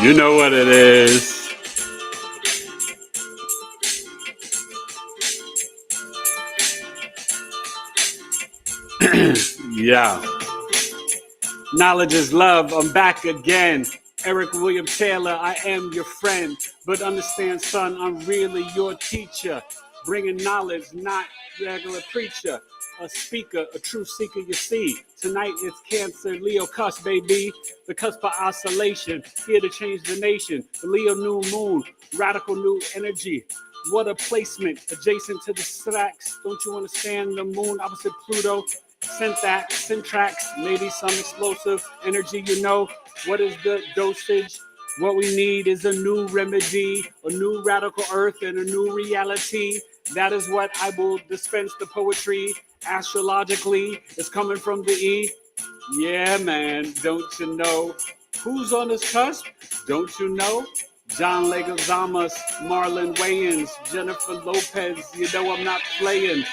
You know what it is. Yeah. Knowledge is love. I'm back again. Eric William Taylor, I am your friend. But understand, son, I'm really your teacher. Bringing knowledge, not regular preacher. A speaker, a true seeker, you see. Tonight it's Cancer-Leo Cusp, baby. The Cusp of Oscillation, here to change the nation. The Leo new moon, radical new energy. What a placement, adjacent to the stacks. Don't you understand? The moon opposite Pluto. Syntax, maybe some explosive energy, you know. What is the dosage? What we need is a new remedy, a new radical earth, and a new reality. That is what I will dispense the poetry. Astrologically, it's coming from the E. Yeah, man, don't you know? Who's on this cusp? Don't you know? John Leguizamas, Marlon Wayans, Jennifer Lopez, you know I'm not playing.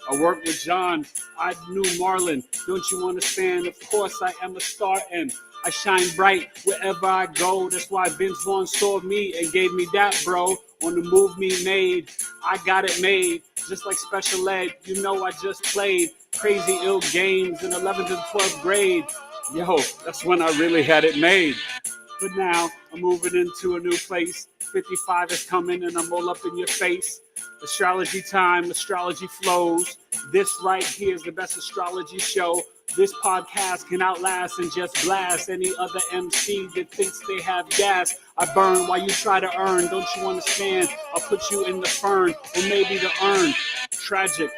I work with John, I knew Marlon, don't you understand? Of course I am a star and I shine bright wherever I go. That's why Vince Vaughn saw me and gave me that, bro. On the move me made, I got it made. Just like special ed, you know I just played crazy ill games in 11th and 12th grade. Yo, that's when I really had it made. But now I'm moving into a new place. 55 is coming and I'm all up in your face. Astrology time, astrology flows. This right here is the best astrology show. This podcast can outlast and just blast any other MC that thinks they have gas. I burn while you try to earn. Don't you understand? I'll put you in the fern or maybe the urn. Tragic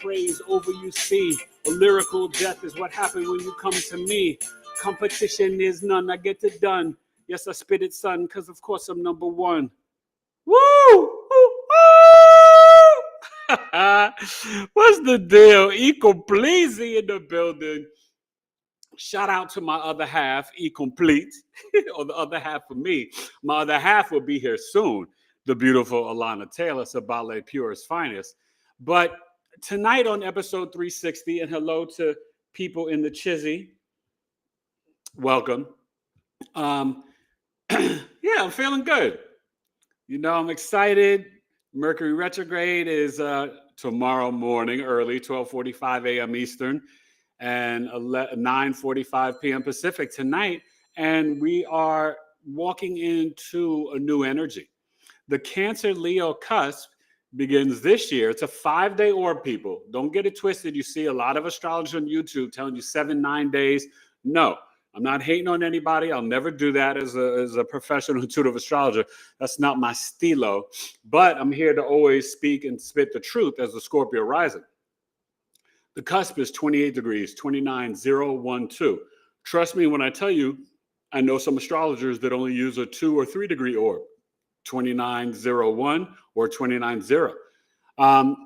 praise over you see. A lyrical death is what happened when you come to me. Competition is none. I get it done. Yes, I spit it, son, because of course I'm number one. Woo! Woo! What's the deal? E Complete in the building. Shout out to my other half, E Complete, or the other half of me. My other half will be here soon, the beautiful Alana Taylor, Sabale Pure's finest. But tonight on episode 360, and hello to people in the Chizzy. Welcome. Yeah, I'm feeling good. You know, I'm excited. Mercury retrograde is tomorrow morning, early, 12:45 a.m. Eastern, and 9:45 p.m. Pacific tonight. And we are walking into a new energy. The Cancer-Leo Cusp begins this year. It's a 5-day orb, people. Don't get it twisted. You see a lot of astrologers on YouTube telling you 7-9 days. No. I'm not hating on anybody. I'll never do that as a professional intuitive astrologer. That's not my stilo. But I'm here to always speak and spit the truth as a Scorpio rising. The cusp is 28 degrees, 29,012. Trust me when I tell you, I know some astrologers that only use a 2 or 3 degree orb, 29,01 or 29,0.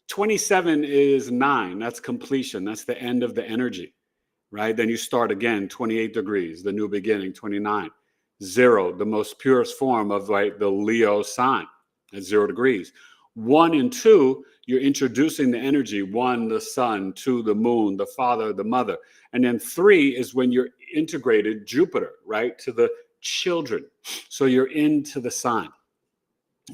27 is 9. That's completion. That's the end of the energy. Right? Then you start again, 28 degrees, the new beginning, 29. 0, the most purest form of like the Leo sign at 0 degrees. 1 and 2, you're introducing the energy. 1, the sun, 2, the moon, the father, the mother. And then 3 is when you're integrated Jupiter, right? To the children. So you're into the sign.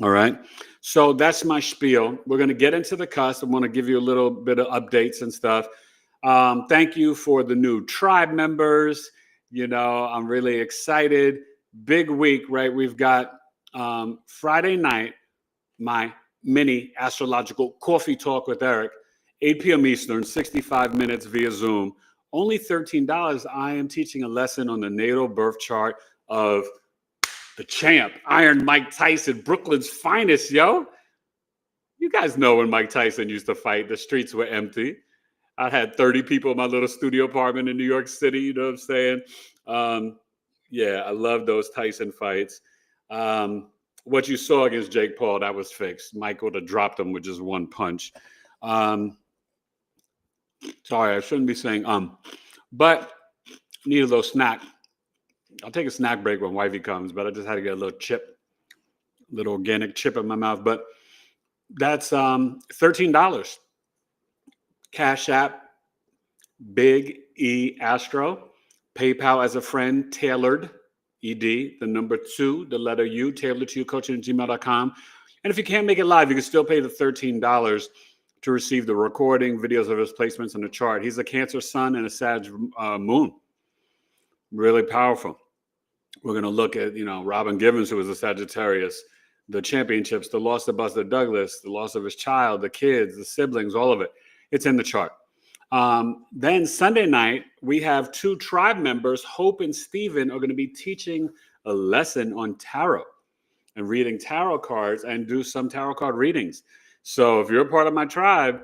All right. So that's my spiel. We're going to get into the cusp. I want to give you a little bit of updates and stuff. Thank you for the new tribe members. You know, I'm really excited. Big week, right? We've got Friday night, my mini astrological coffee talk with Eric, 8 p.m. Eastern, 65 minutes via Zoom. Only $13. I am teaching a lesson on the natal birth chart of the champ, Iron Mike Tyson, Brooklyn's finest, yo. You guys know when Mike Tyson used to fight, the streets were empty. I had 30 people in my little studio apartment in New York City, you know what I'm saying? Yeah, I love those Tyson fights. What you saw against Jake Paul, that was fixed. Mike would have dropped him with just one punch. Sorry, I shouldn't be saying but need a little snack. I'll take a snack break when wifey comes, but I just had to get a little chip, little organic chip in my mouth. But that's $13. Cash App, BigEAstro, PayPal as a friend, tailored, ED, the number 2, the letter U, tailored to you, coaching@gmail.com. And if you can't make it live, you can still pay the $13 to receive the recording, videos of his placements, and the chart. He's a Cancer Sun and a Sag Moon. Really powerful. We're going to look at, Robin Givens, who was a Sagittarius, the championships, the loss of Buster Douglas, the loss of his child, the kids, the siblings, all of it. It's in the chart. Then Sunday night, we have 2 tribe members, Hope and Steven, are going to be teaching a lesson on tarot and reading tarot cards and do some tarot card readings. So if you're a part of my tribe,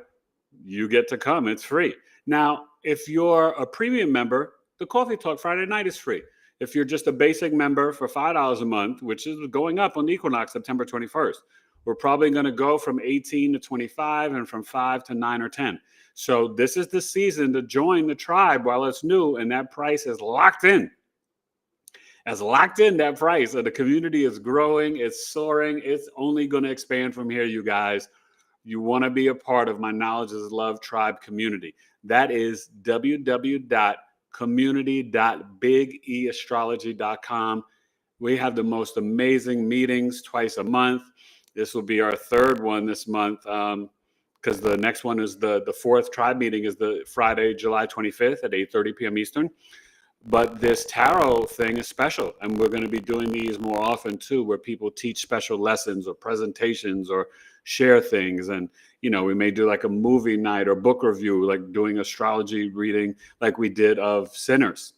you get to come. It's free. Now, if you're a premium member, the Coffee Talk Friday night is free. If you're just a basic member for $5 a month, which is going up on the equinox, September 21st, we're probably going to go from 18 to 25 and from 5 to 9 or 10. So this is the season to join the tribe while it's new, and that price is locked in. As locked in, that price, and the community is growing, it's soaring, it's only going to expand from here, you guys. You want to be a part of my Knowledge is Love tribe community. That is www.community.BigEAstrology.com. We have the most amazing meetings twice a month. This will be our 3rd one this month, because the next one is the 4th tribe meeting is the Friday, July 25th at 8:30 p.m. Eastern. But this tarot thing is special, and we're going to be doing these more often too, where people teach special lessons or presentations or share things. And, we may do like a movie night or book review, like doing astrology reading like we did of Sinners,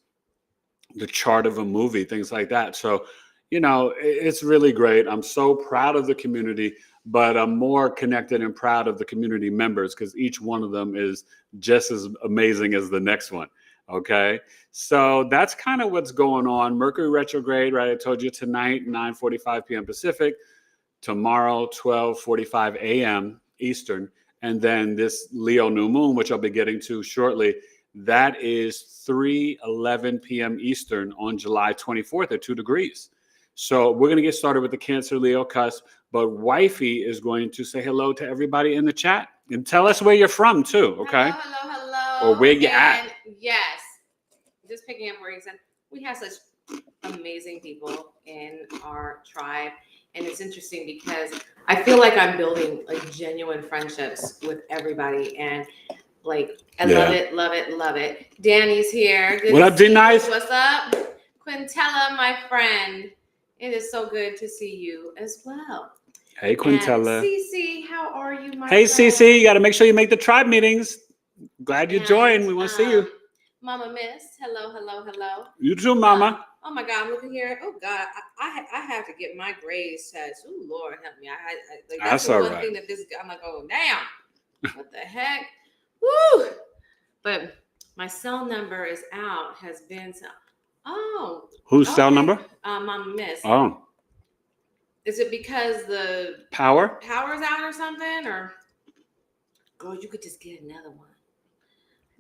the chart of a movie, things like that. So, it's really great. I'm so proud of the community, but I'm more connected and proud of the community members because each one of them is just as amazing as the next one. Okay, so that's kind of what's going on. Mercury retrograde, right? I told you tonight, 9:45 p.m. Pacific, tomorrow, 12:45 a.m. Eastern, and then this Leo new moon, which I'll be getting to shortly, that is 3:11 p.m. Eastern on July 24th at 2 degrees. So we're going to get started with the Cancer-Leo Cusp, but Wifey is going to say hello to everybody in the chat and tell us where you're from too, okay? Hello. Or where you at. Yes, just picking up where you said, we have such amazing people in our tribe. And it's interesting because I feel like I'm building like genuine friendships with everybody. And like, I love it. Danny's here. Good What up, D-Nice? What's up? Quintella, my friend. It is so good to see you as well. Hey, Quintella. And Cece, how are you, my Hey, friend? Cece, you got to make sure you make the tribe meetings. Glad you joined. We want to see you. Mama Miss, hello. You too, Mama. Oh my God, I'm looking here. Oh God, I have to get my grades test. Oh Lord, help me. That's the one thing that I'm like, oh damn, what the heck? Woo! But my cell number is out. Has been whose cell number? Mama Miss. Oh. Is it because the power's out or something? Or girl, you could just get another one.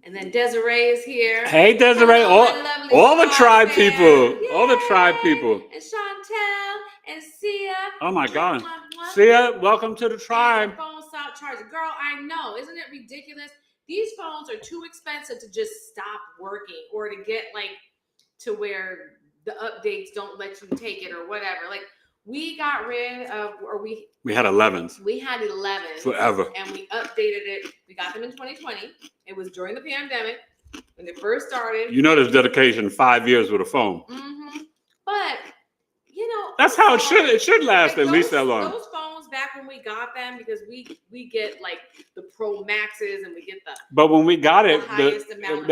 And then Desiree is here. Hey, Desiree. Hello, all the tribe people. Yay! All the tribe people. And Chantel and Sia. Oh, my God. Sia, welcome to the tribe. And the phone stopped charging. Girl, I know. Isn't it ridiculous? These phones are too expensive to just stop working or to get, to where the updates don't let you take it or whatever. We got rid of, we had 11s. We had 11s. Forever. And we updated it. We got them in 2020. It was during the pandemic when they first started. There's dedication, 5 years with a phone. Mm-hmm. But, that's how it should. It should last at least that long. Those phones back when we got them, because we get the Pro Maxes and we get the. But when we got it, they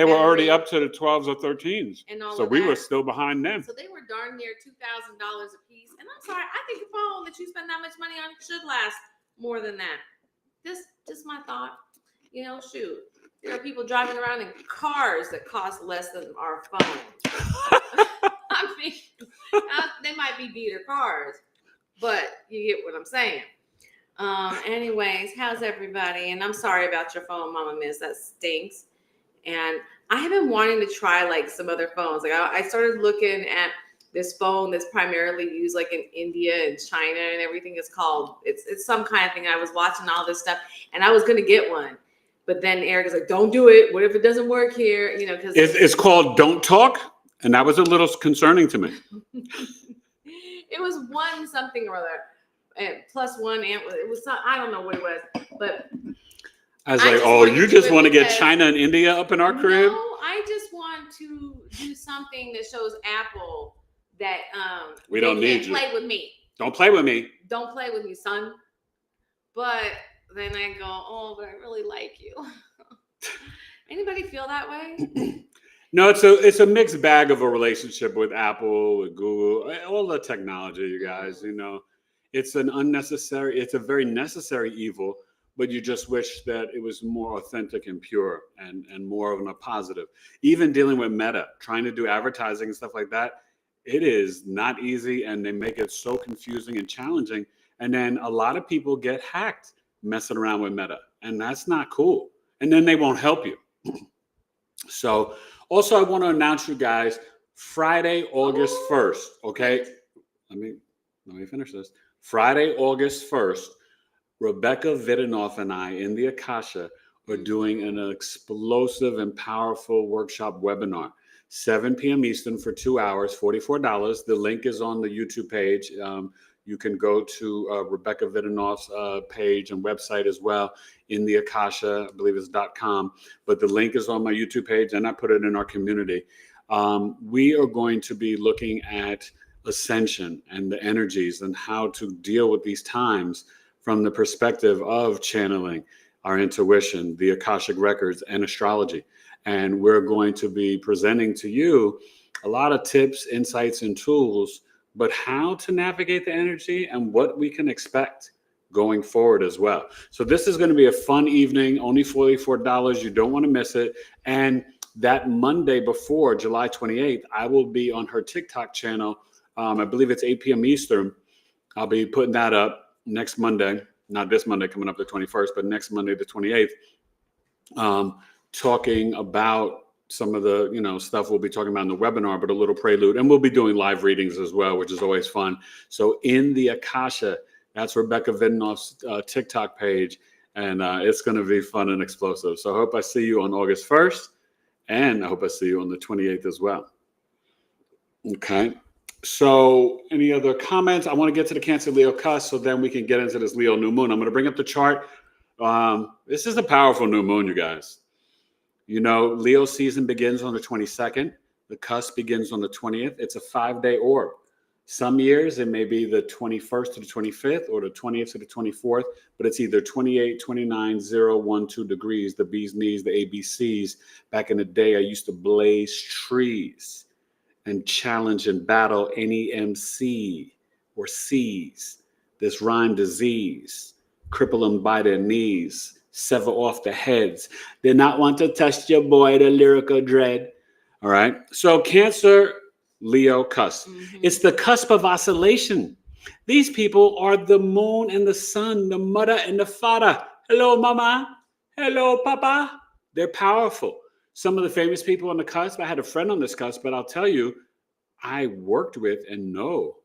were already memory. up to the 12s or 13s. And all so we were still behind them. So they were darn near $2,000 a piece. And I'm sorry, I think a phone that you spend that much money on should last more than that. Just my thought. Shoot. There are people driving around in cars that cost less than our phone. I mean, they might be beater cars, but you get what I'm saying. Anyways, how's everybody? And I'm sorry about your phone, Mama Miss. That stinks. And I have been wanting to try some other phones. I started looking at this phone that's primarily used in India and China and everything. It's some kind of thing. I was watching all this stuff and I was going to get one. But then Eric is like, don't do it. What if it doesn't work here? Because it's called Don't Talk. And that was a little concerning to me. It was one something or other, plus one, and it was some, I don't know what it was, but I was like, oh, you just want to get China and India up in our crib? No, I just want to do something that shows Apple that we don't need you. Play with me. Don't play with me. Don't play with me, son. But then I go, oh, but I really like you. Anybody feel that way? No, it's a mixed bag of a relationship with Apple, with Google, all the technology, you guys. You know, it's a very necessary evil, but you just wish that it was more authentic and pure and more of a positive. Even dealing with Meta, trying to do advertising and stuff like that, it is not easy, and they make it so confusing and challenging. And then a lot of people get hacked messing around with Meta, and that's not cool. And then they won't help you. So also, I want to announce you guys Friday, August 1st. Okay, let me finish this. Friday, August 1st, Rebecca Vidinoff and I in the Akasha are doing an explosive and powerful workshop webinar. 7 p.m. Eastern for 2 hours, $44. The link is on the YouTube page. You can go to Rebecca Vidinoff's page and website as well in the Akasha, I believe it's .com. But the link is on my YouTube page, and I put it in our community. We are going to be looking at ascension and the energies and how to deal with these times from the perspective of channeling, our intuition, the Akashic records, and astrology. And we're going to be presenting to you a lot of tips, insights, and tools, but how to navigate the energy and what we can expect going forward as well. So this is going to be a fun evening, only $44. You don't want to miss it. And that Monday before, July 28th, I will be on her TikTok channel. I believe it's 8 p.m. Eastern. I'll be putting that up next Monday, not this Monday coming up the 21st, but next Monday, the 28th, talking about some of the, stuff we'll be talking about in the webinar, but a little prelude. And we'll be doing live readings as well, which is always fun. So in the Akasha, that's Rebecca Vidinoff's TikTok page. And it's going to be fun and explosive. So I hope I see you on August 1st. And I hope I see you on the 28th as well. Okay. So any other comments? I want to get to the Cancer-Leo Cusp so then we can get into this Leo new moon. I'm going to bring up the chart. This is a powerful new moon, you guys. Leo season begins on the 22nd. The cusp begins on the 20th. It's a 5-day orb. Some years it may be the 21st to the 25th or the 20th to the 24th, but it's either 28, 29, 0, 1, 2 degrees, the bee's knees, the ABCs. Back in the day, I used to blaze trees and challenge and battle any MC or C's. This rhyme disease, cripple them by their knees, sever off the heads. They not want to touch your boy, the lyrical dread. All right. So Cancer-Leo Cusp. Mm-hmm. It's the cusp of oscillation. These people are the moon and the sun, the mother and the father. Hello, mama. Hello, papa. They're powerful. Some of the famous people on the cusp. I had a friend on this cusp, but I'll tell you, I worked with and know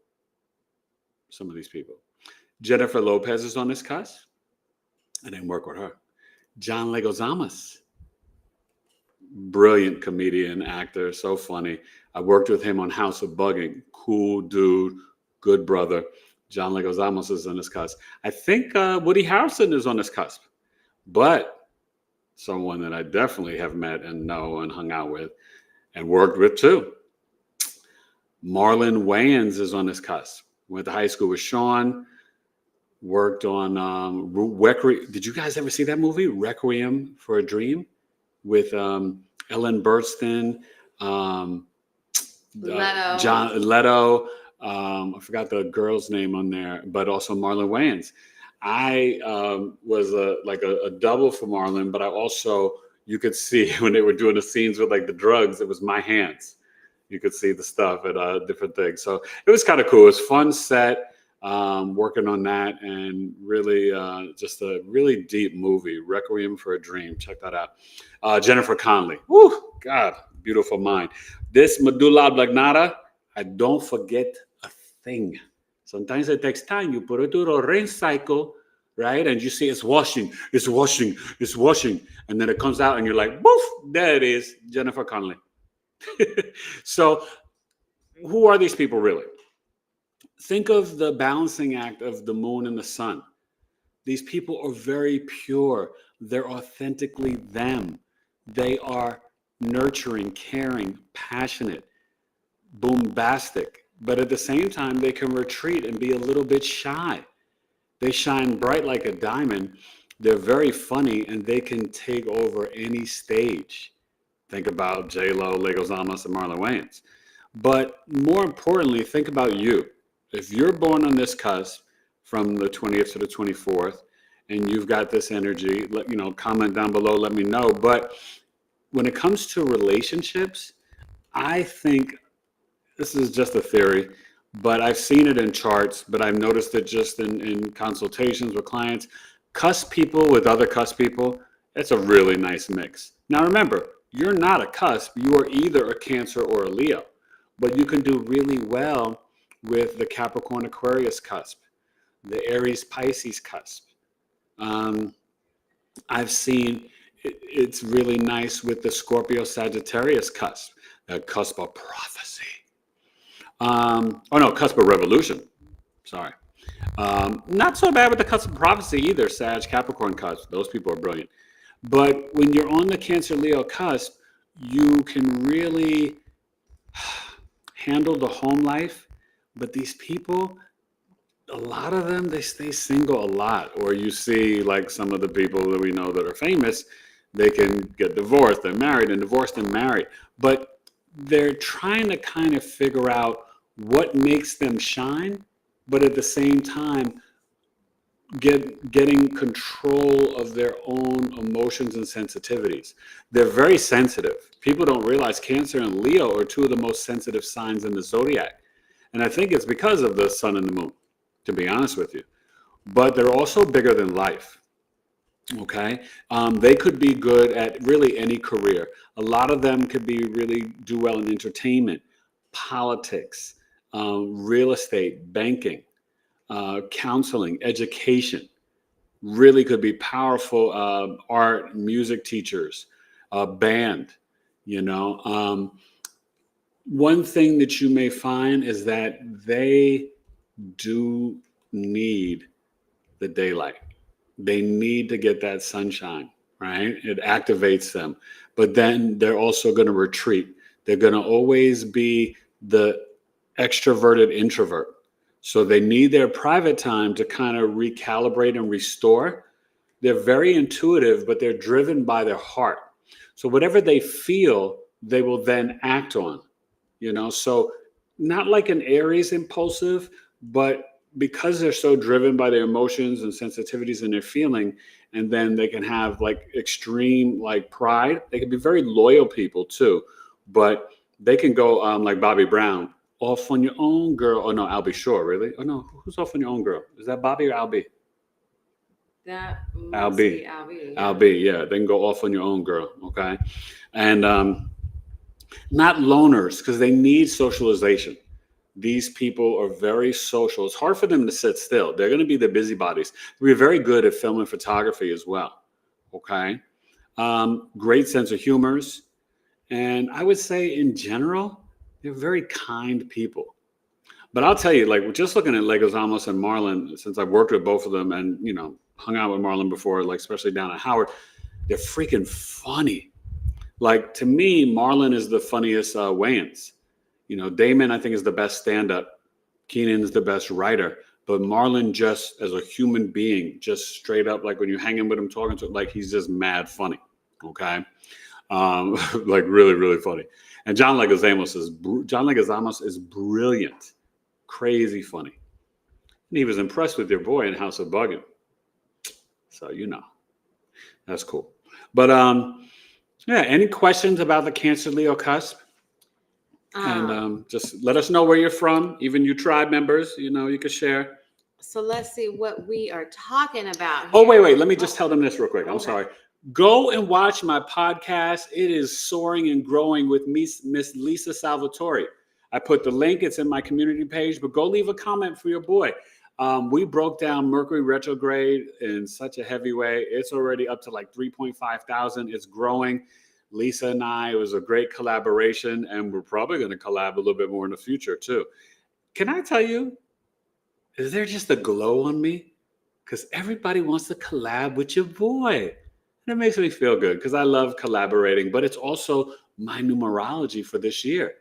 some of these people. Jennifer Lopez is on this cusp. I didn't work with her. John Leguizamo, brilliant comedian, actor, so funny. I worked with him on House of Bugging. Cool dude, good brother. John Leguizamo is on this cusp. I think Woody Harrelson is on this cusp, but someone that I definitely have met and know and hung out with and worked with too. Marlon Wayans is on this cusp. Went to high school with Sean. Worked on Requiem. Did you guys ever see that movie, Requiem for a Dream, with Ellen Burstyn, Leto. John Leto. I forgot the girl's name on there, but also Marlon Wayans. I was a double for Marlon, but I also, you could see when they were doing the scenes with like the drugs, it was my hands. You could see the stuff at different things. So it was kind of cool. It was a fun set. Working on that, and really just a really deep movie, Requiem for a Dream. Check that out. Jennifer Connelly. Woo, God, beautiful mind. This medulla oblongata, I don't forget a thing. Sometimes it takes time. You put it through the rain cycle, right? And you see it's washing. And then it comes out and you're like, woof, there it is, Jennifer Connelly. So who are these people really? Think of the balancing act of the moon and the sun. These people are very pure. They're authentically them. They are nurturing, caring, passionate, bombastic. But at the same time, they can retreat and be a little bit shy. They shine bright like a diamond. They're very funny, and they can take over any stage. Think about J-Lo, Legos Amos, and Marlon Wayans. But more importantly, think about you. If you're born on this cusp from the 20th to the 24th, and you've got this energy, comment down below, let me know. But when it comes to relationships, I think, this is just a theory, but I've seen it in charts, but I've noticed it just in consultations with clients. Cusp people with other cusp people, it's a really nice mix. Now remember, you're not a cusp. You are either a Cancer or a Leo, but you can do really well with the Capricorn Aquarius cusp, the Aries Pisces cusp. I've seen it's really nice with the Scorpio Sagittarius cusp, that cusp of prophecy. Cusp of revolution. Sorry. Not so bad with the cusp of prophecy either, Sag, Capricorn cusp. Those people are brilliant. But when you're on the Cancer-Leo cusp, you can really handle the home life. But these people, a lot of them, they stay single a lot. Or you see like some of the people that we know that are famous, they can get divorced, they're married and divorced and married. But they're trying to kind of figure out what makes them shine, but at the same time, getting control of their own emotions and sensitivities. They're very sensitive. People don't realize Cancer and Leo are two of the most sensitive signs in the zodiac. And I think it's because of the sun and the moon, to be honest with you. But they're also bigger than life. Okay. They could be good at really any career. A lot of them could do well in entertainment, politics, real estate, banking, counseling, education. Really could be powerful art, music teachers, band. One thing that you may find is that they do need the daylight. They need to get that sunshine, right? It activates them. But then they're also going to retreat. They're going to always be the extroverted introvert. So they need their private time to kind of recalibrate and restore. They're very intuitive, but they're driven by their heart. So whatever they feel, they will then act on, So not like an Aries impulsive, but because they're so driven by their emotions and sensitivities and their feeling, and then they can have like extreme like pride. They can be very loyal people too, but they can go like Bobby Brown, off on your own girl. Oh no, Albie Shore, really? Oh no, who's off on your own girl? Is that Bobby or Albie? That Albie. Albie. Albie, yeah. They can go off on your own girl, okay? And not loners, because they need socialization. These people are very social. It's hard for them to sit still. They're going to be the busybodies. We're very good at film and photography as well. Okay. Great sense of humors. And I would say in general, they're very kind people. But I'll tell you, like, just looking at Legos Amos and Marlon, since I've worked with both of them and, hung out with Marlon before, like, especially down at Howard, they're freaking funny. Like, to me, Marlon is the funniest Wayans. Damon, I think, is the best stand-up. Keenan is the best writer. But Marlon, just as a human being, just straight up, like when you hang him with him, talking to him, like he's just mad funny. Okay. Like really, really funny. And John Leguizamo is brilliant. Crazy funny. And he was impressed with your boy in House of Buggin'. So, that's cool. But any questions about the Cancer-Leo cusp? And just let us know where you're from. Even you tribe members, you can share. So let's see what we are talking about here. Oh, wait. Let me just tell them this real quick. I'm sorry. Go and watch my podcast. It is Soaring and Growing with Miss Lisa Salvatore. I put the link. It's in my community page. But go leave a comment for your boy. We broke down Mercury retrograde in such a heavy way. It's already up to like 3.5 thousand. It's growing. Lisa and I, it was a great collaboration, and we're probably going to collab a little bit more in the future too. Can I tell you, is there just a glow on me? Because everybody wants to collab with your boy. And it makes me feel good because I love collaborating, but it's also my numerology for this year.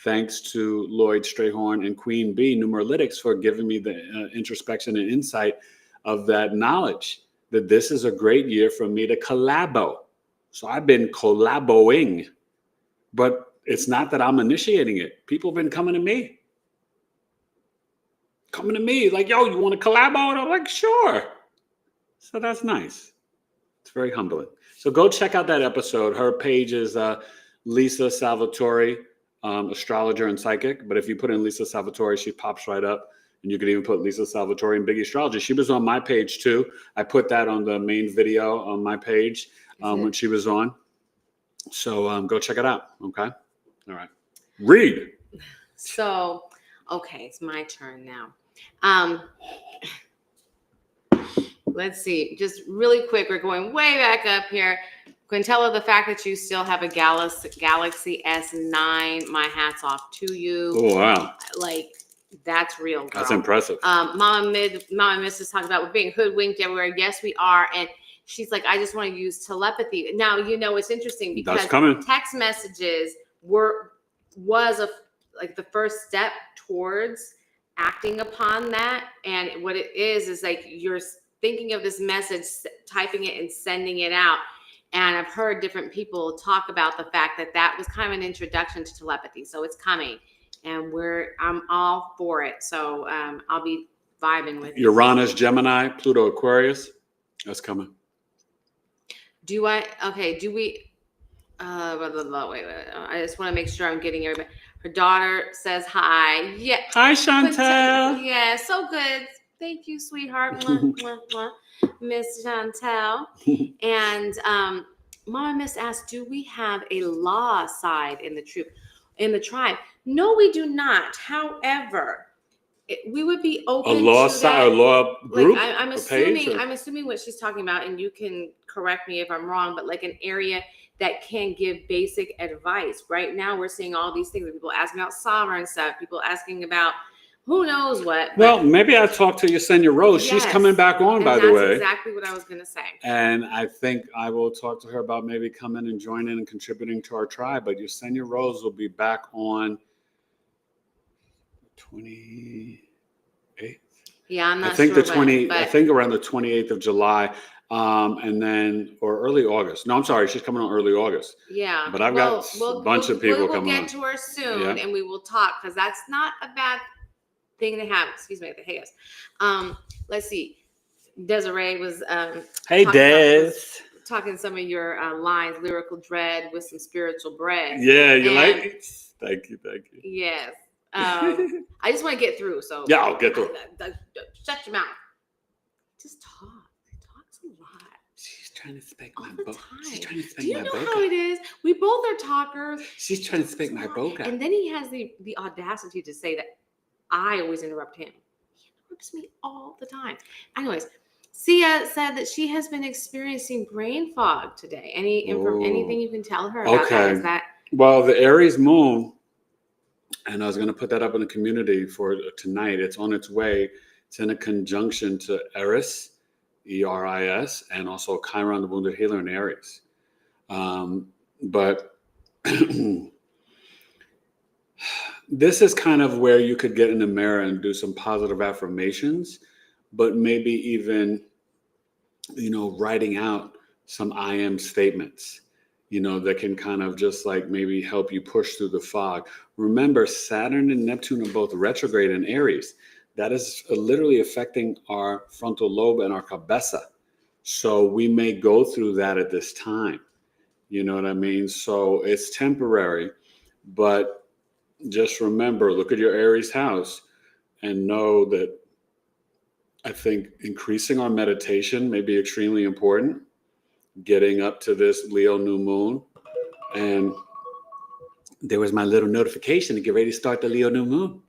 Thanks to Lloyd Strayhorn and Queen Bee Numeralytics for giving me the introspection and insight of that knowledge that this is a great year for me to collabo. So I've been collaboing, but it's not that I'm initiating it. People have been coming to me. Like, yo, you want to collabo? And I'm like, sure. So that's nice. It's very humbling. So go check out that episode. Her page is Lisa Salvatore, astrologer and psychic. But if you put in Lisa Salvatore, she pops right up. And you can even put Lisa Salvatore and BigEAstrology. She was on my page too. I put that on the main video on my page when she was on. So go check it out. Okay. All right. Read. So, okay, it's my turn now. Let's see. Just really quick, we're going way back up here. Quintella, the fact that you still have a Galaxy S9, my hat's off to you. Oh, wow. Like, that's real, girl. That's impressive. Mama Miss is talking about we're being hoodwinked everywhere. Yes, we are. And she's like, I just want to use telepathy. Now, it's interesting because text messages was the first step towards acting upon that. And what it is like you're thinking of this message, typing it and sending it out. And I've heard different people talk about the fact that was kind of an introduction to telepathy. So it's coming. And I'm all for it. So I'll be vibing with Uranus, Gemini, Pluto, Aquarius. That's coming. Do we? Wait. I just want to make sure I'm getting everybody. Her daughter says hi. Yeah. Hi, Chantel. Yeah, so good. Thank you, sweetheart. Miss Chantel. And Mama Miss asked, do we have a law side in the tribe? No, we do not. However, we would be open a law to side, that. a law group. Like, I'm assuming what she's talking about, and you can correct me if I'm wrong, but like an area that can give basic advice. Right now, we're seeing all these things. People asking about sovereign stuff. People asking about who knows what. Well, maybe I talked to Yesenia Rose. Yes. She's coming back on, by the way. That's exactly what I was going to say. And I think I will talk to her about maybe coming and joining and contributing to our tribe. But Yesenia Rose will be back on 28th. Yeah, I'm not sure. I think around the 28th of July. And then, or early August. No, I'm sorry. She's coming on early August. Yeah. But I've got a bunch of people coming on. We'll get to her soon and we will talk because that's not a bad thing to have. Excuse me. Hey, guys. Let's see. Desiree was hey, Des. Talking some of your lines, lyrical dread with some spiritual bread. Yeah, you like it? Thank you. Yes. I just want to get through. So yeah, I'll get through. Shut your mouth. Just talk. Talks a lot. She's trying to speak all my the book. time. She's trying to speak Do you my know boca. how it is? We both are talkers. She's trying to speak my boca. And then he has the audacity to say that I always interrupt him. He interrupts me all the time. Anyways, Sia said that she has been experiencing brain fog today. Anything you can tell her about that? Is that well, the Aries moon. And I was going to put that up in the community for tonight. It's on its way. It's in a conjunction to Eris, E-R-I-S, and also Chiron, the wounded healer in Aries. But this is kind of where you could get in the mirror and do some positive affirmations, but maybe even, writing out some I am statements. That can kind of just like maybe help you push through the fog. Remember, Saturn and Neptune are both retrograde in Aries. That is literally affecting our frontal lobe and our cabeza. So we may go through that at this time. You know what I mean? So it's temporary, but just remember, look at your Aries house and know that I think increasing our meditation may be extremely important. Getting up to this Leo new moon, and there was my little notification to get ready to start the Leo new moon.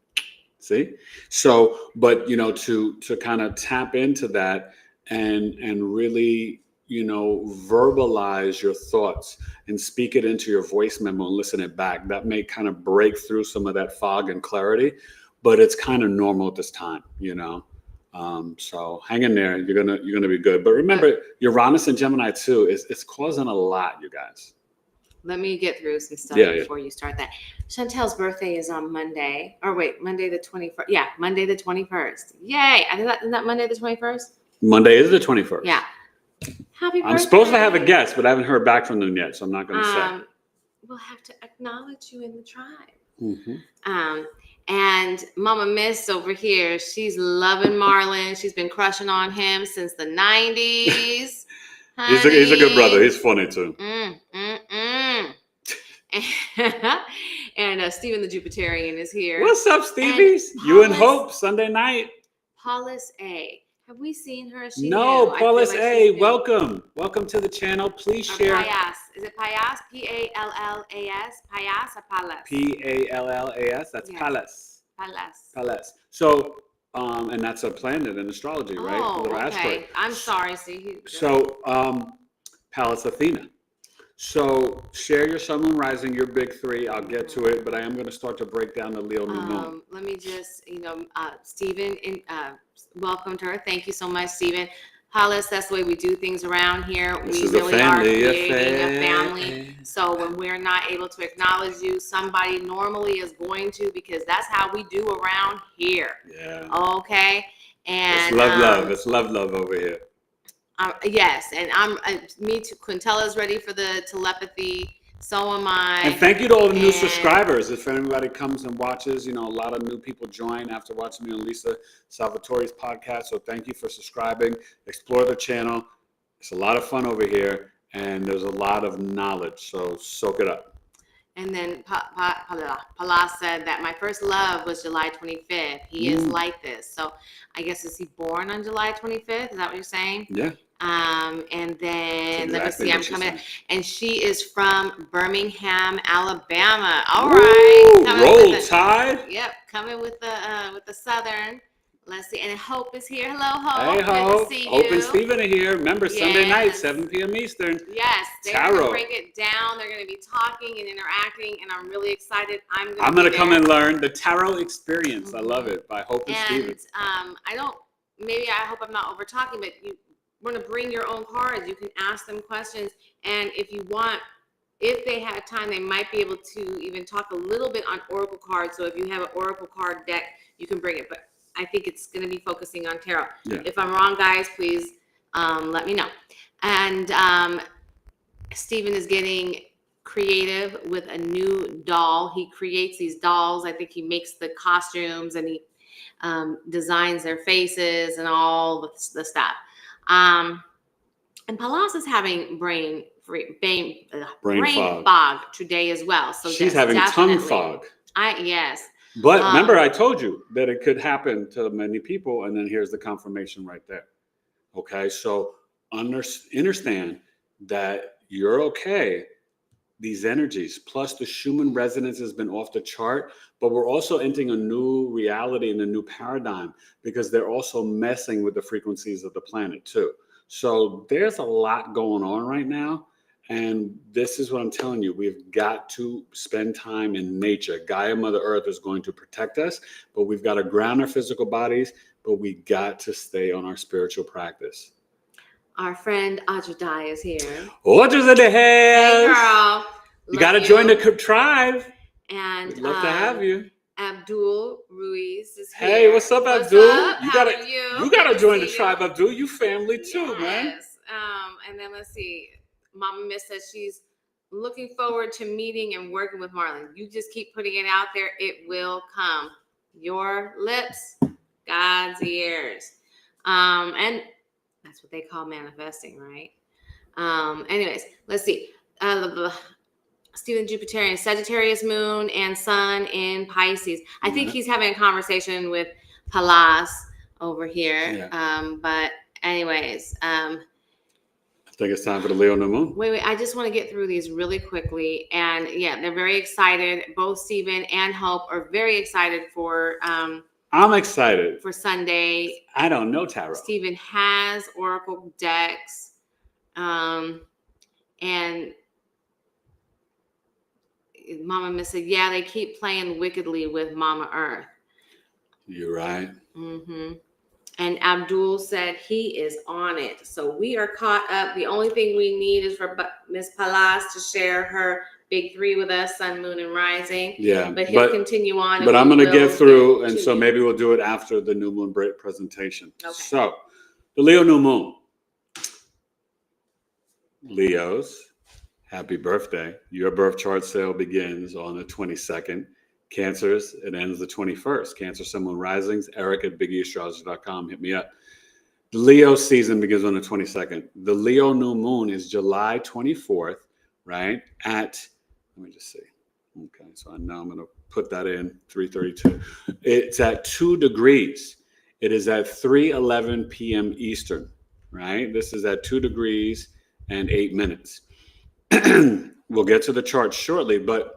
See? So, but to kind of tap into that and really, verbalize your thoughts and speak it into your voice memo and listen it back. That may kind of break through some of that fog and clarity, but it's kind of normal at this time, so hang in there. You're gonna be good. But remember, Uranus and Gemini too it's causing a lot, you guys. Let me get through some stuff before you start that. Chantel's birthday is on Monday. Or wait, Monday the 21st. Yeah, Monday the 21st. Yay! Isn't that Monday the 21st? Monday is the 21st. Yeah. Happy birthday. I'm supposed to have a guest, but I haven't heard back from them yet, so I'm not going to say. We'll have to acknowledge you in the tribe. Mm-hmm. And Mama Miss over here, she's loving Marlon. She's been crushing on him since the 90s. He's a good brother. He's funny too. And Stephen the Jupiterian is here. What's up, Stevie? You and Hope Sunday night. Paulus A. Have we seen her? No, Paulus A. Welcome to the channel. Please share. Payas. Is it Payas? P-A-L-L-A-S. Payas or Palas? P-A-L-L-A-S. That's Palas. Palas. So, and that's a planet in astrology, right? Oh, okay. Asteroid. I'm sorry. See. So, Pallas Athena. So share your sun, moon, rising, your big three. I'll get to it, but I am going to start to break down the Leo new moon. Let me just, Stephen, welcome to her. Thank you so much, Stephen. Hollis, that's the way we do things around here. We really are creating a family. So when we're not able to acknowledge you, somebody normally is going to, because that's how we do around here. Yeah. Okay. And it's love. It's love over here. Yes, and me too. Quintella's ready for the telepathy. So am I. And thank you to all the new subscribers. If anybody comes and watches, a lot of new people join after watching me on Lisa Salvatore's podcast. So thank you for subscribing. Explore the channel. It's a lot of fun over here, and there's a lot of knowledge. So soak it up. And then Palas said that my first love was July 25th. He is like this. So I guess, is he born on July 25th? Is that what you're saying? Yeah. And then let me see, I'm coming. And she is from Birmingham, Alabama. All right. Roll Tide. Yep. Coming with the Southern. Let's see. And Hope is here. Hello, Hope. Hey, Hope. Good to see you. Hope and Stephen are here. Remember, Sunday night, 7 p.m. Eastern. Yes. They're going to break it down. They're going to be talking and interacting, and I'm really excited. I'm going to come and learn the tarot experience. I love it, by Hope and Stephen. I hope I'm not over talking, but you want to bring your own cards. You can ask them questions, and if you want, if they have time, they might be able to even talk a little bit on oracle cards. So if you have an oracle card deck, you can bring it. But I think it's going to be focusing on tarot. Yeah. If I'm wrong, guys, please let me know. And Stephen is getting creative with a new doll. He creates these dolls. I think he makes the costumes, and he designs their faces and all the stuff. And Palas is having brain fog today as well. So she's having tongue fog. Yes. But remember, I told you that it could happen to many people, and then here's the confirmation right there. Okay, so understand that you're okay. These energies, plus the Schumann resonance has been off the chart, but we're also entering a new reality and a new paradigm, because they're also messing with the frequencies of the planet too. So there's a lot going on right now. And this is what I'm telling you. We've got to spend time in nature. Gaia, Mother Earth, is going to protect us, but we've got to ground our physical bodies, but we got to stay on our spiritual practice. Our friend Ajudai is here. Audrey's in the house. Hey, girl. You got to join the tribe. And we'd love to have you. Abdul Ruiz is here. Hey, what's up, Abdul? You gotta join the tribe, Abdul. You family too, man. And then let's see. Mama Miss says she's looking forward to meeting and working with Marlon. You just keep putting it out there. It will come. Your lips, God's ears. And that's what they call manifesting, right? Anyways, let's see. Stephen Jupiterian, Sagittarius moon and sun in Pisces. I think he's having a conversation with Palas over here. Yeah. But anyways, I think it's time for the Leo new moon. Wait. I just want to get through these really quickly. And yeah, they're very excited. Both Stephen and Hope are very excited for I'm excited for Sunday. I don't know tarot. Stephen has oracle decks. And Mama Miss said, yeah, they keep playing wickedly with Mama Earth. You're right. Mm-hmm. And Abdul said he is on it. So we are caught up. The only thing we need is for Miss Palas to share her big three with us, Sun, Moon, and Rising. Yeah. But he'll continue on. But I'm going to get through, and so maybe we'll do it after the new moon break presentation. Okay. So, the Leo new moon. Leos, happy birthday. Your birth chart sale begins on the 22nd. Cancers, it ends the 21st. Cancer, Sun, Moon, Risings, Eric at BigEAstro.com. Hit me up. The Leo season begins on the 22nd. The Leo new moon is July 24th, right? Let me just see. Okay, so now I'm going to put that in 3:32. It's at 2 degrees. It is at 3:11 p.m. Eastern, right? This is at 2 degrees and 8 minutes. We'll get to the chart shortly, but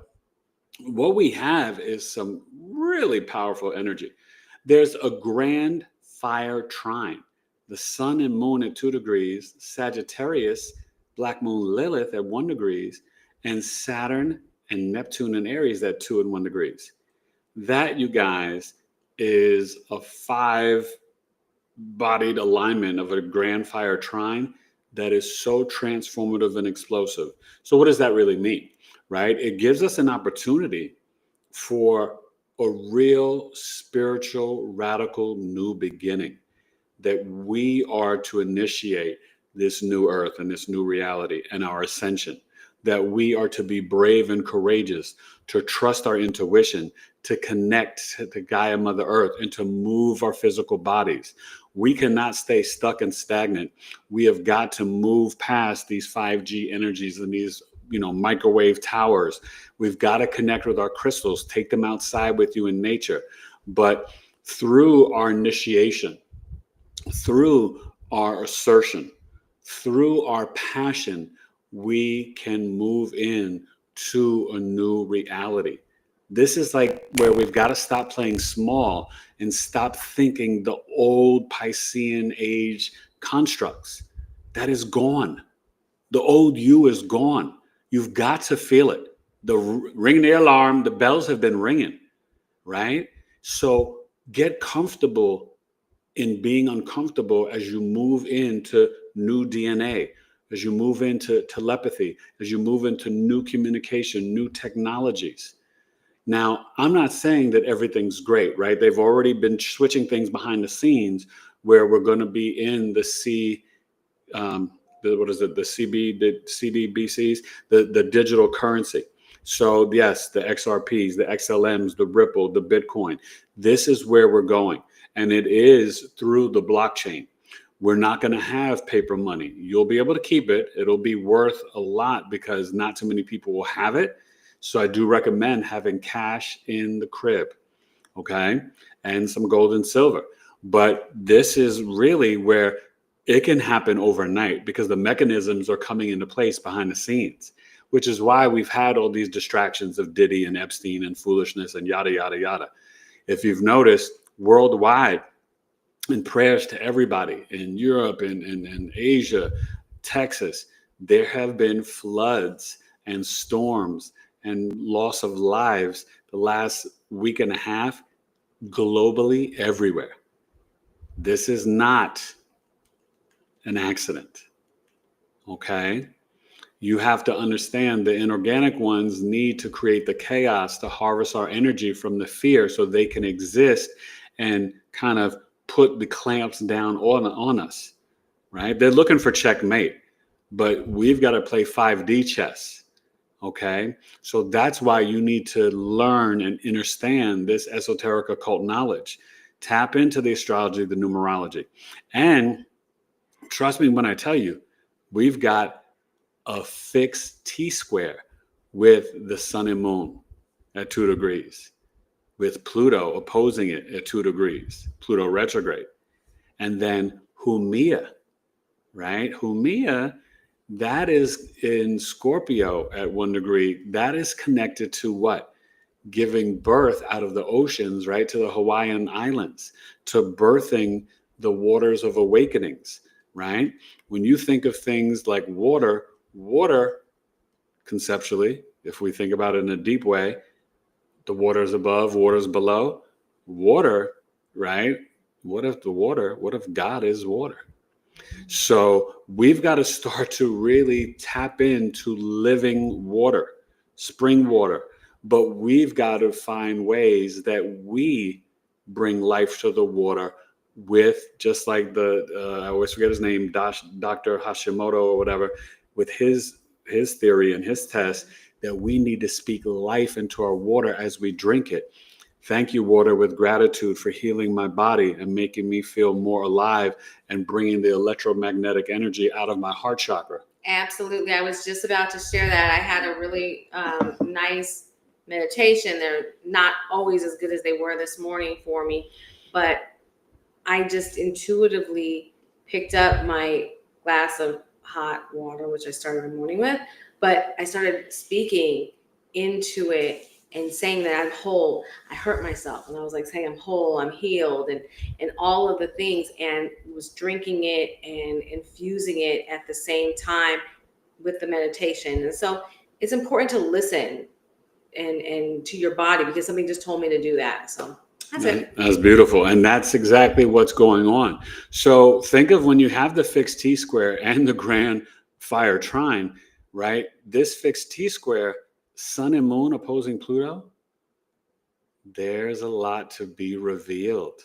what we have is some really powerful energy. There's a Grand Fire Trine. The sun and moon at 2 degrees, Sagittarius, black moon Lilith at 1 degrees, and Saturn and Neptune and Aries at 2 and 1 degrees. That, you guys, is a 5-bodied alignment of a Grand Fire Trine that is so transformative and explosive. So what does that really mean, right? It gives us an opportunity for a real spiritual, radical new beginning, that we are to initiate this new earth and this new reality and our ascension, that we are to be brave and courageous, to trust our intuition, to connect to Gaia Mother Earth, and to move our physical bodies. We cannot stay stuck and stagnant. We have got to move past these 5G energies and these microwave towers. We've got to connect with our crystals, take them outside with you in nature. But through our initiation, through our assertion, through our passion, we can move in to a new reality. This is like where we've got to stop playing small and stop thinking the old Piscean age constructs. That is gone. The old you is gone. You've got to feel it. Ring the alarm, the bells have been ringing, right? So get comfortable in being uncomfortable as you move into new DNA, as you move into telepathy, as you move into new communication, new technologies. Now, I'm not saying that everything's great, right? They've already been switching things behind the scenes where we're going to be in the CBDCs, the digital currency. So yes, the XRPs, the XLMs, the Ripple, the Bitcoin. This is where we're going. And it is through the blockchain. We're not going to have paper money. You'll be able to keep it. It'll be worth a lot because not too many people will have it. So I do recommend having cash in the crib, okay? And some gold and silver. But this is really where it can happen overnight because the mechanisms are coming into place behind the scenes, which is why we've had all these distractions of Diddy and Epstein and foolishness and yada, yada, yada. If you've noticed, worldwide, and prayers to everybody in Europe and Asia, Texas, there have been floods and storms and loss of lives the last week and a half globally everywhere. This is not an accident, okay? You have to understand the inorganic ones need to create the chaos to harvest our energy from the fear so they can exist and kind of put the clamps down on us, right? They're looking for checkmate, but we've got to play 5D chess, okay? So that's why you need to learn and understand this esoteric occult knowledge. Tap into the astrology, the numerology. And trust me when I tell you, we've got a fixed T-square with the sun and moon at 2 degrees, with Pluto opposing it at 2 degrees, Pluto retrograde. And then Huemia, right? Huemia, that is in Scorpio at 1 degree. That is connected to what? Giving birth out of the oceans, right? To the Hawaiian Islands, to birthing the waters of awakenings, right? When you think of things like water conceptually, if we think about it in a deep way, the water is above, water is below. Water, right? What if God is water? So we've got to start to really tap into living water, spring water. But we've got to find ways that we bring life to the water with, just like I always forget his name, Dr. Hashimoto or whatever, with his theory and his test, that we need to speak life into our water as we drink it. Thank you, water, with gratitude for healing my body and making me feel more alive and bringing the electromagnetic energy out of my heart chakra. Absolutely. I was just about to share that. I had a really nice meditation. They're not always as good as they were this morning for me, but I just intuitively picked up my glass of hot water, which I started the morning with, but I started speaking into it and saying that I'm whole. I hurt myself, and I was like saying I'm whole, I'm healed, and all of the things, and was drinking it and infusing it at the same time with the meditation. And so it's important to listen and to your body, because something just told me to do that. So that's it. That's beautiful. And that's exactly what's going on. So think of when you have the fixed T-square and the Grand Fire Trine, right? This fixed T-square, Sun and Moon opposing Pluto, there's a lot to be revealed.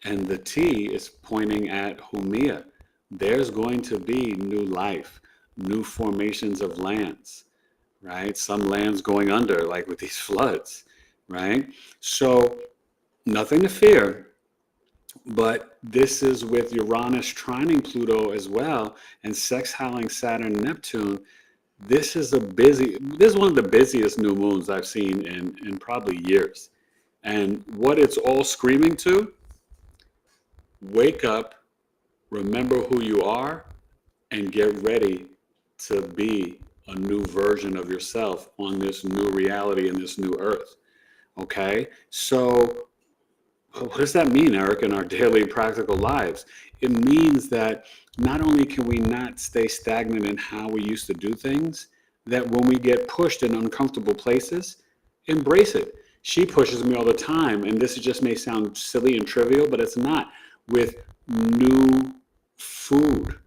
And the T is pointing at Huemia. There's going to be new life, new formations of lands, right? Some lands going under, like with these floods, right? So nothing to fear, but this is with Uranus trining Pluto as well, and sextiling Saturn and Neptune. This is one of the busiest new moons I've seen in probably years. And what it's all screaming to: wake up, remember who you are, and get ready to be a new version of yourself on this new reality and this new earth. Okay? So what does that mean, Eric, in our daily practical lives? It means that not only can we not stay stagnant in how we used to do things, that when we get pushed in uncomfortable places, embrace it. She pushes me all the time, and this just may sound silly and trivial, but it's not, with new food,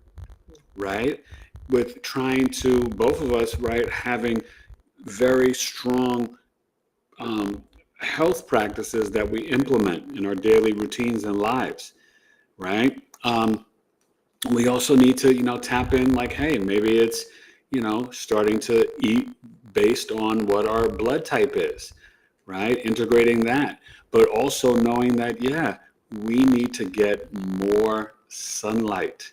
right? With trying to, both of us, right, having very strong health practices that we implement in our daily routines and lives, right? We also need to, tap in, like, hey, maybe it's, starting to eat based on what our blood type is, right? Integrating that, but also knowing that, yeah, we need to get more sunlight.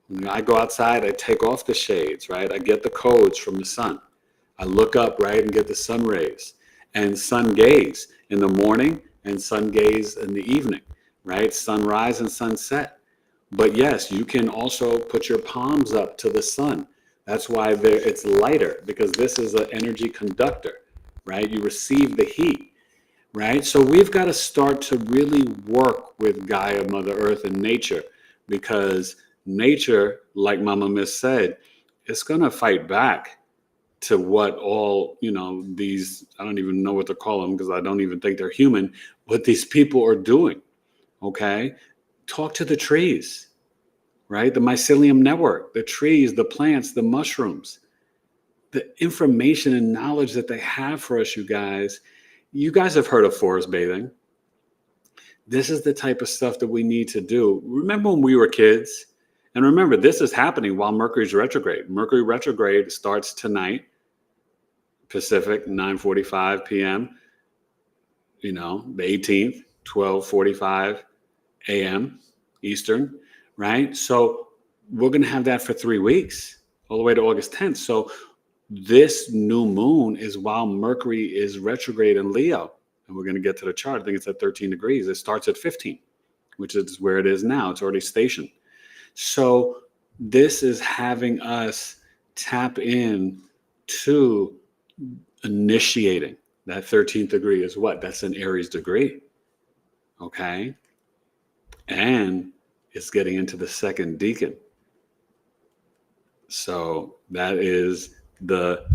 When I go outside, I take off the shades, right? I get the codes from the sun. I look up, right, and get the sun rays. And sun gaze in the morning and sun gaze in the evening, right? Sunrise and sunset. But yes, you can also put your palms up to the sun. That's why it's lighter, because this is an energy conductor, right? You receive the heat, right? So we've got to start to really work with Gaia, Mother Earth, and nature, because nature, like Mama Miss said, it's going to fight back to what all, these, I don't even know what to call them, because I don't even think they're human, what these people are doing, okay? Talk to the trees, right? The mycelium network, the trees, the plants, the mushrooms, the information and knowledge that they have for us, you guys. You guys have heard of forest bathing. This is the type of stuff that we need to do. Remember when we were kids? And remember, this is happening while Mercury's retrograde. Mercury retrograde starts tonight, Pacific, 9:45 p.m., the 18th, 12:45 a.m. Eastern, right? So we're going to have that for 3 weeks, all the way to August 10th. So this new moon is while Mercury is retrograde in Leo, and we're going to get to the chart. I think it's at 13 degrees. It starts at 15, which is where it is now. It's already stationed. So this is having us tap in to initiating. That 13th degree is what? That's an Aries degree. Okay. And it's getting into the second decan. So that is the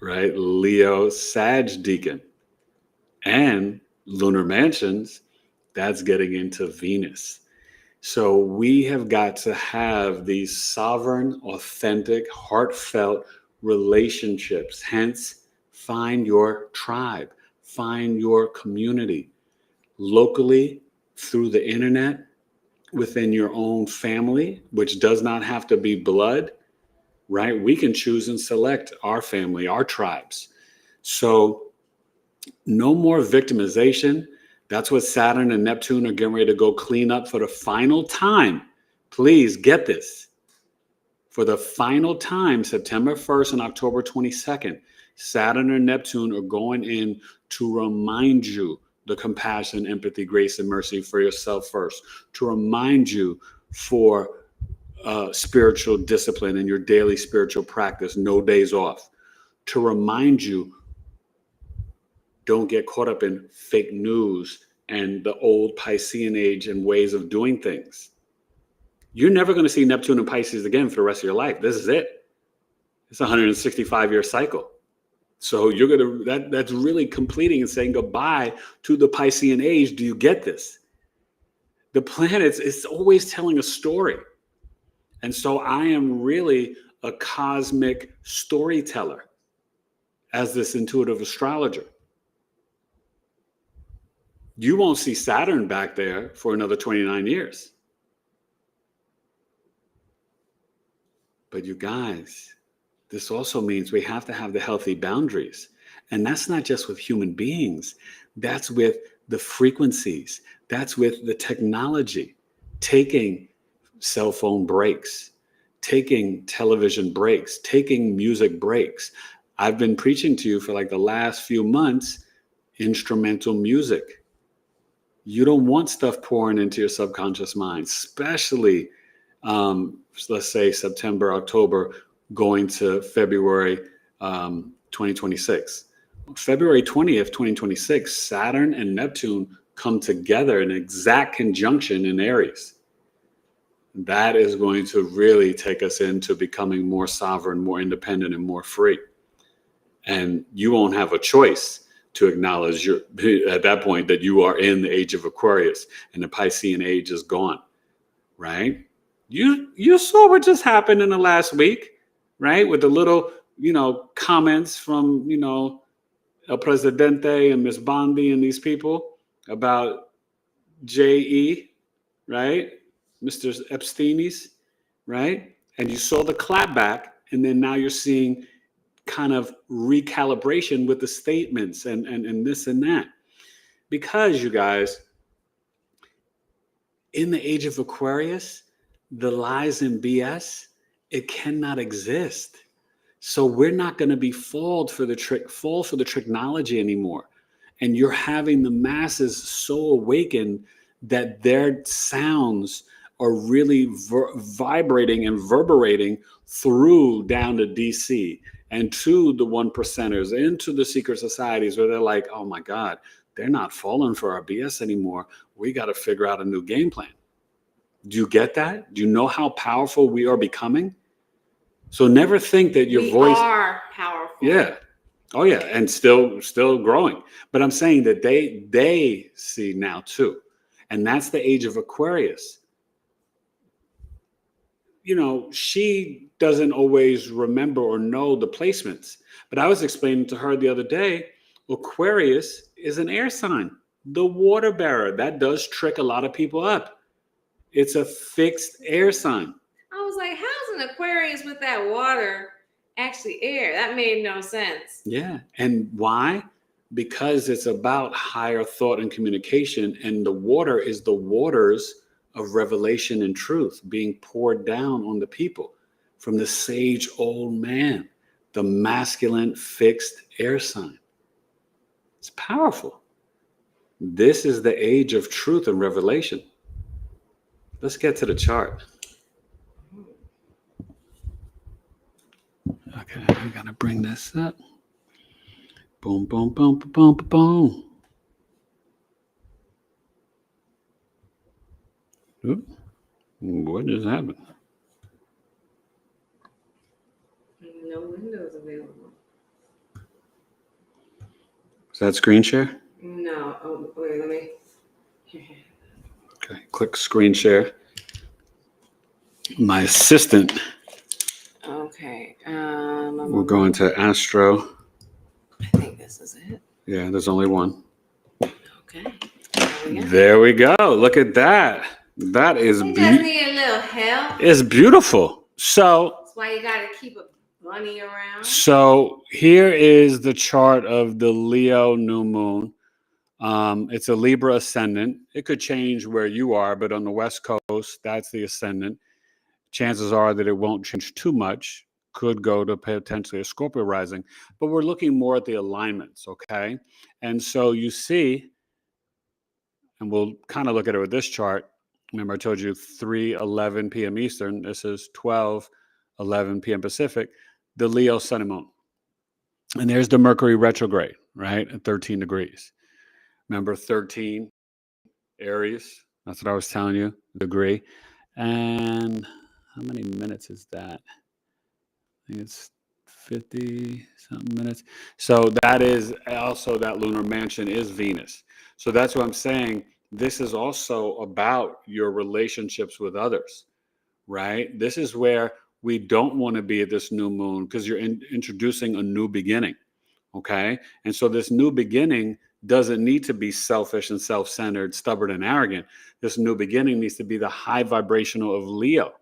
Leo Sag decan. And lunar mansions, that's getting into Venus. So we have got to have these sovereign, authentic, heartfelt relationships. Hence, find your tribe, find your community locally, through the internet, within your own family, which does not have to be blood, right? We can choose and select our family, our tribes. So no more victimization. That's what Saturn and Neptune are getting ready to go clean up for the final time. Please get this. For the final time, September 1st and October 22nd, Saturn and Neptune are going in to remind you the compassion, empathy, grace, and mercy for yourself first. To remind you for spiritual discipline in your daily spiritual practice, no days off. To remind you, don't get caught up in fake news and the old Piscean age and ways of doing things. You're never going to see Neptune and Pisces again for the rest of your life. This is it. It's a 165-year cycle. So you're going to, that's really completing and saying goodbye to the Piscean age. Do you get this? The planets, it's always telling a story. And so I am really a cosmic storyteller as this intuitive astrologer. You won't see Saturn back there for another 29 years. But you guys, this also means we have to have the healthy boundaries. And that's not just with human beings. That's with the frequencies. That's with the technology. Taking cell phone breaks, taking television breaks, taking music breaks. I've been preaching to you for like the last few months, instrumental music. You don't want stuff pouring into your subconscious mind, especially, let's say, September, October, going to February 2026. February 20th, 2026, Saturn and Neptune come together in exact conjunction in Aries. That is going to really take us into becoming more sovereign, more independent, and more free. And you won't have a choice to acknowledge at that point that you are in the age of Aquarius and the Piscean age is gone, right? You saw what just happened in the last week, right? With the little, comments from, El Presidente and Miss Bondi and these people about J.E., right? Mr. Epstein's, right? And you saw the clapback, and then now you're seeing kind of recalibration with the statements and this and that. Because, you guys, in the age of Aquarius, the lies and BS, it cannot exist. So we're not going to be fall for the technology anymore. And you're having the masses so awakened that their sounds are really vibrating and reverberating through down to DC and to the one percenters, into the secret societies where they're like, oh my God, they're not falling for our BS anymore. We got to figure out a new game plan. Do you get that? Do you know how powerful we are becoming? So never think that your voice... We are powerful. Yeah. Oh yeah. And still growing. But I'm saying that they see now too. And that's the age of Aquarius. She doesn't always remember or know the placements. But I was explaining to her the other day, Aquarius is an air sign, the water bearer. That does trick a lot of people up. It's a fixed air sign. I was like, how's an Aquarius with that water actually air? That made no sense. Yeah. And why? Because it's about higher thought and communication. And the water is the waters of revelation and truth being poured down on the people from the sage old man, the masculine fixed air sign. It's powerful. This is the age of truth and revelation. Let's get to the chart. Okay, I gotta bring this up. Boom, boom, boom, boom, boom, boom. Oop. What just happened? No windows available. Is that screen share? No. Oh, wait, let me. Okay, click screen share. My assistant. Okay. We're going to Astro. I think this is it. Yeah, there's only one. Okay. There we go. Look at that. That is beautiful. Just need a little help. It's beautiful. So that's why you got to keep a bunny around. So here is the chart of the Leo new moon. It's a Libra ascendant. It could change where you are, but on the West Coast, that's the ascendant. Chances are that it won't change too much. Could go to potentially a Scorpio rising, but we're looking more at the alignments, okay? And so you see, and we'll kind of look at it with this chart. Remember, I told you 3:11 p.m. Eastern. This is 12:11 p.m. Pacific. The Leo Sun and Moon. And there's the Mercury retrograde, right? At 13 degrees. Remember 13, Aries. That's what I was telling you, degree. And how many minutes is that? I think it's 50 something minutes. So that is also, that lunar mansion is Venus. So that's what I'm saying. This is also about your relationships with others, right? This is where we don't want to be at this new moon, because you're introducing a new beginning, okay? And so this new beginning doesn't need to be selfish and self-centered, stubborn and arrogant. This new beginning needs to be the high vibrational of Leo.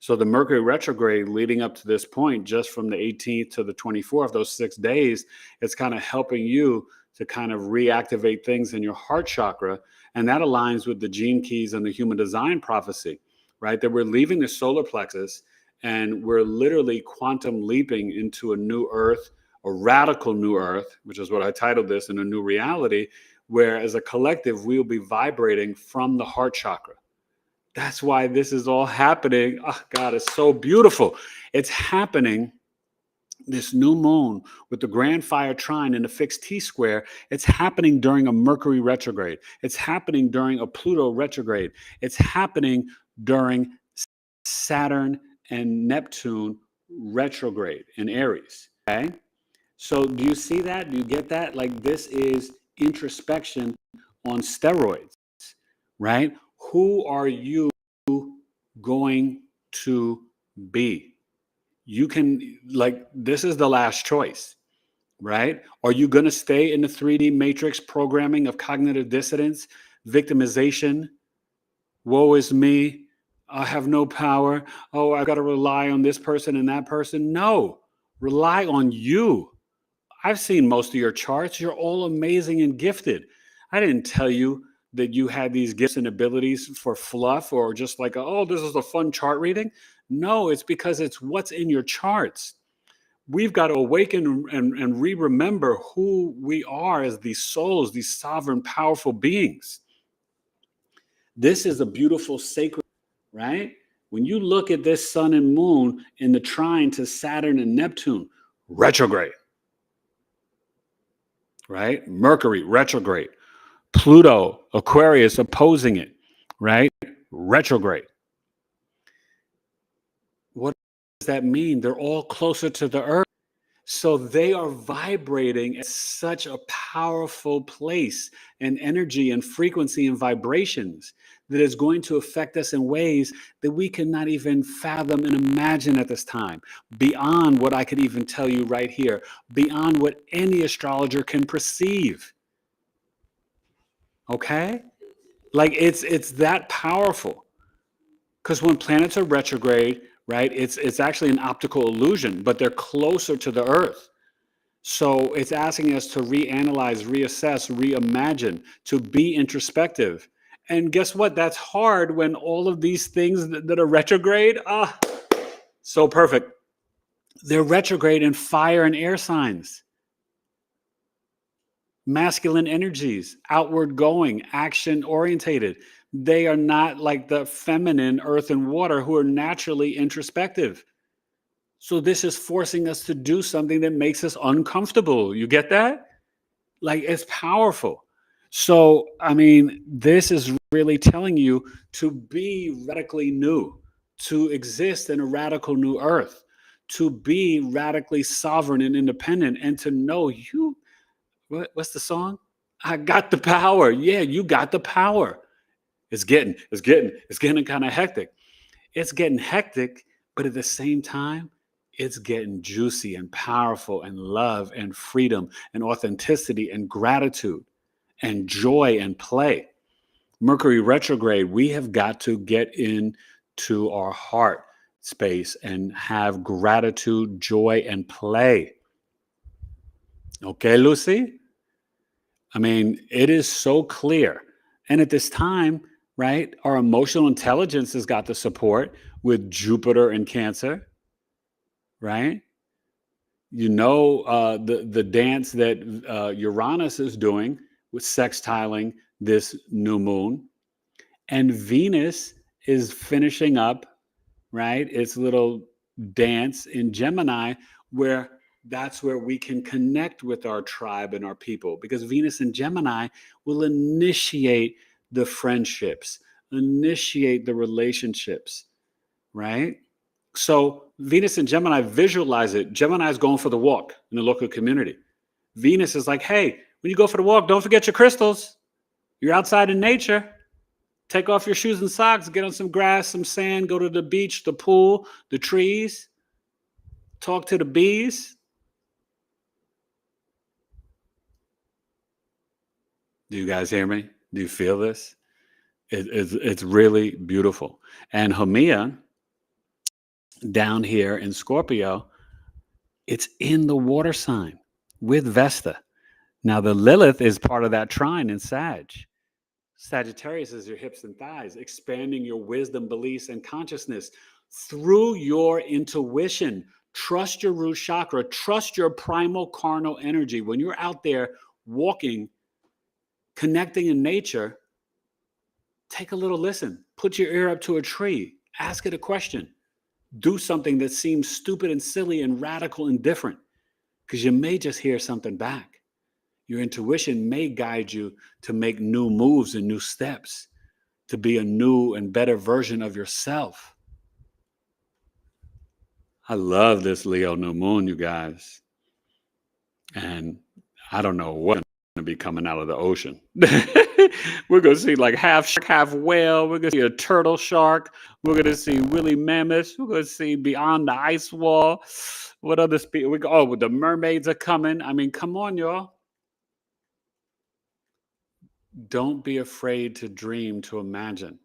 So the Mercury retrograde leading up to this point, just from the 18th to the 24th, those 6 days, it's kind of helping you to kind of reactivate things in your heart chakra. And that aligns with the gene keys and the human design prophecy, right? That we're leaving the solar plexus and we're literally quantum leaping into a new earth, a radical new earth, which is what I titled this, in a new reality, where as a collective, we'll be vibrating from the heart chakra. That's why this is all happening. Oh, God, it's so beautiful. It's happening, this new moon with the Grand Fire Trine in a fixed T-square. It's happening during a Mercury retrograde. It's happening during a Pluto retrograde. It's happening during Saturn and Neptune retrograde in Aries. Okay? So do you see that? Do you get that? Like, this is introspection on steroids, right? Who are you going to be? You can, like, this is the last choice, right? Are you going to stay in the 3D matrix programming of cognitive dissonance, victimization, woe is me, I have no power, oh, I've got to rely on this person and that person? No, rely on you. I've seen most of your charts. You're all amazing and gifted. I didn't tell you that you had these gifts and abilities for fluff, or just like, oh, this is a fun chart reading. No, it's because it's what's in your charts. We've got to awaken and remember who we are as these souls, these sovereign, powerful beings. This is a beautiful, sacred, right? When you look at this sun and moon in the trine to Saturn and Neptune, retrograde, right? Mercury, retrograde. Pluto, Aquarius, opposing it, right? Retrograde. What does that mean? They're all closer to the earth. So they are vibrating at such a powerful place and energy and frequency and vibrations that is going to affect us in ways that we cannot even fathom and imagine at this time, beyond what I could even tell you right here, beyond what any astrologer can perceive. Okay? Like, it's that powerful. Because when planets are retrograde, right, it's actually an optical illusion, but they're closer to the earth. So it's asking us to reanalyze, reassess, reimagine, to be introspective. And guess what? That's hard when all of these things that are retrograde, so perfect. They're retrograde in fire and air signs. Masculine energies, outward going, action orientated. They are not like the feminine earth and water, who are naturally introspective. So this is forcing us to do something that makes us uncomfortable. You get that? Like, it's powerful. So, I mean, this is really telling you to be radically new, to exist in a radical new earth, to be radically sovereign and independent, and to know you. What's the song? I got the power. Yeah, you got the power. It's getting kind of hectic. It's getting hectic, but at the same time, it's getting juicy and powerful and love and freedom and authenticity and gratitude and joy and play. Mercury retrograde, we have got to get into our heart space and have gratitude, joy, and play. Okay, Lucy? I mean, it is so clear. And at this time, right, our emotional intelligence has got the support with Jupiter and Cancer, right? You know, the dance that Uranus is doing with sextiling this new moon. And Venus is finishing up, right, its little dance in Gemini, where that's where we can connect with our tribe and our people, because Venus and Gemini will initiate the friendships, initiate the relationships, right? So Venus and Gemini, visualize it. Gemini is going for the walk in the local community. Venus is like, hey, when you go for the walk, don't forget your crystals. You're outside in nature. Take off your shoes and socks, get on some grass, some sand, go to the beach, the pool, the trees, talk to the bees. Do you guys hear me? Do you feel this? It's really beautiful. And Huemia, down here in Scorpio, it's in the water sign with Vesta. Now, the Lilith is part of that trine in Sag. Sagittarius is your hips and thighs, expanding your wisdom, beliefs, and consciousness through your intuition. Trust your root chakra. Trust your primal carnal energy. When you're out there walking, connecting in nature, take a little listen. Put your ear up to a tree. Ask it a question. Do something that seems stupid and silly and radical and different, because you may just hear something back. Your intuition may guide you to make new moves and new steps, to be a new and better version of yourself. I love this Leo new moon, you guys. And I don't know what's going to be coming out of the ocean. We're going to see like half shark, half whale. We're going to see a turtle shark. We're going to see woolly mammoths. We're going to see beyond the ice wall. What other species? Oh, the mermaids are coming. I mean, come on, y'all. Don't be afraid to dream, to imagine.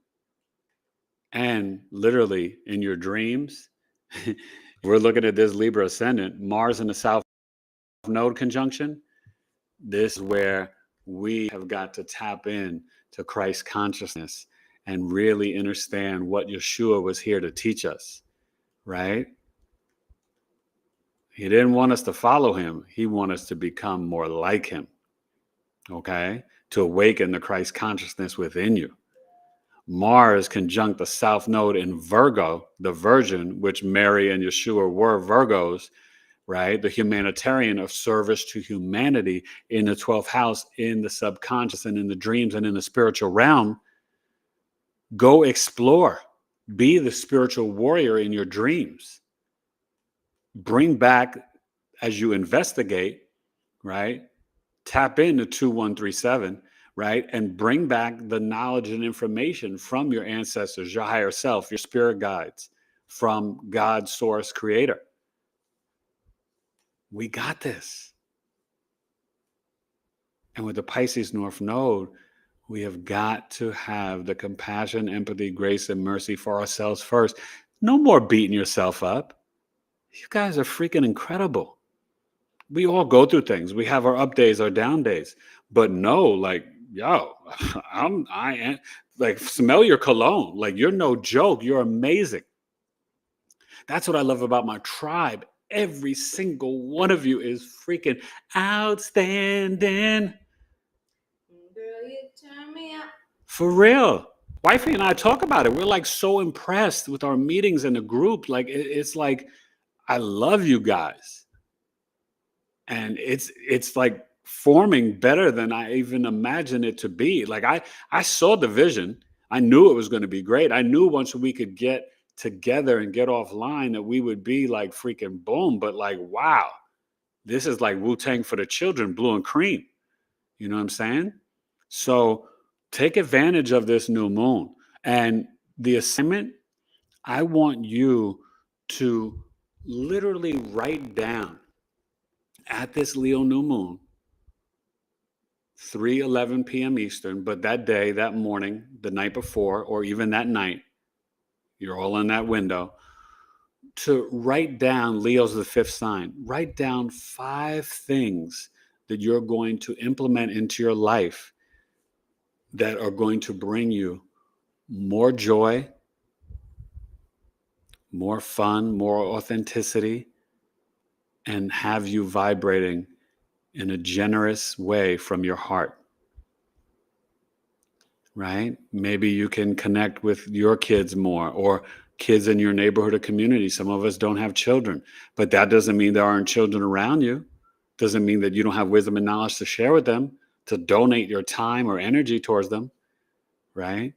And literally in your dreams, we're looking at this Libra ascendant, Mars in the South Node conjunction. This is where we have got to tap in to Christ consciousness and really understand what Yeshua was here to teach us, right? He didn't want us to follow him. He wanted us to become more like him, okay? To awaken the Christ consciousness within you. Mars conjunct the South Node in Virgo, the Virgin, which Mary and Yeshua were Virgos, right? The humanitarian of service to humanity in the 12th house, in the subconscious and in the dreams and in the spiritual realm. Go explore. Be the spiritual warrior in your dreams. Bring back, as you investigate, right? Tap into 2137, right? And bring back the knowledge and information from your ancestors, your higher self, your spirit guides, from God's source creator. We got this. And with the Pisces North Node, we have got to have the compassion, empathy, grace, and mercy for ourselves first. No more beating yourself up. You guys are freaking incredible. We all go through things. We have our up days, our down days. But no, like, yo, I am like, smell your cologne. Like, you're no joke. You're amazing. That's what I love about my tribe. Every single one of you is freaking outstanding. Girl, you turn me up. For real. Wifey and I talk about it. We're like so impressed with our meetings in the group. Like, it's like, I love you guys. And it's like forming better than I even imagined it to be. Like I saw the vision. I knew it was going to be great. I knew once we could get together and get offline that we would be like freaking boom. But like, wow, this is like Wu-Tang for the children, blue and cream. You know what I'm saying? So take advantage of this new moon. And the assignment, I want you to literally write down at this Leo new moon, 3:11 p.m. Eastern, but that day, that morning, the night before, or even that night, you're all in that window, to write down, Leo's the fifth sign, write down 5 things that you're going to implement into your life that are going to bring you more joy, more fun, more authenticity, and have you vibrating in a generous way from your heart. Right? Maybe you can connect with your kids more, or kids in your neighborhood or community. Some of us don't have children, but that doesn't mean there aren't children around you. Doesn't mean that you don't have wisdom and knowledge to share with them, to donate your time or energy towards them, right?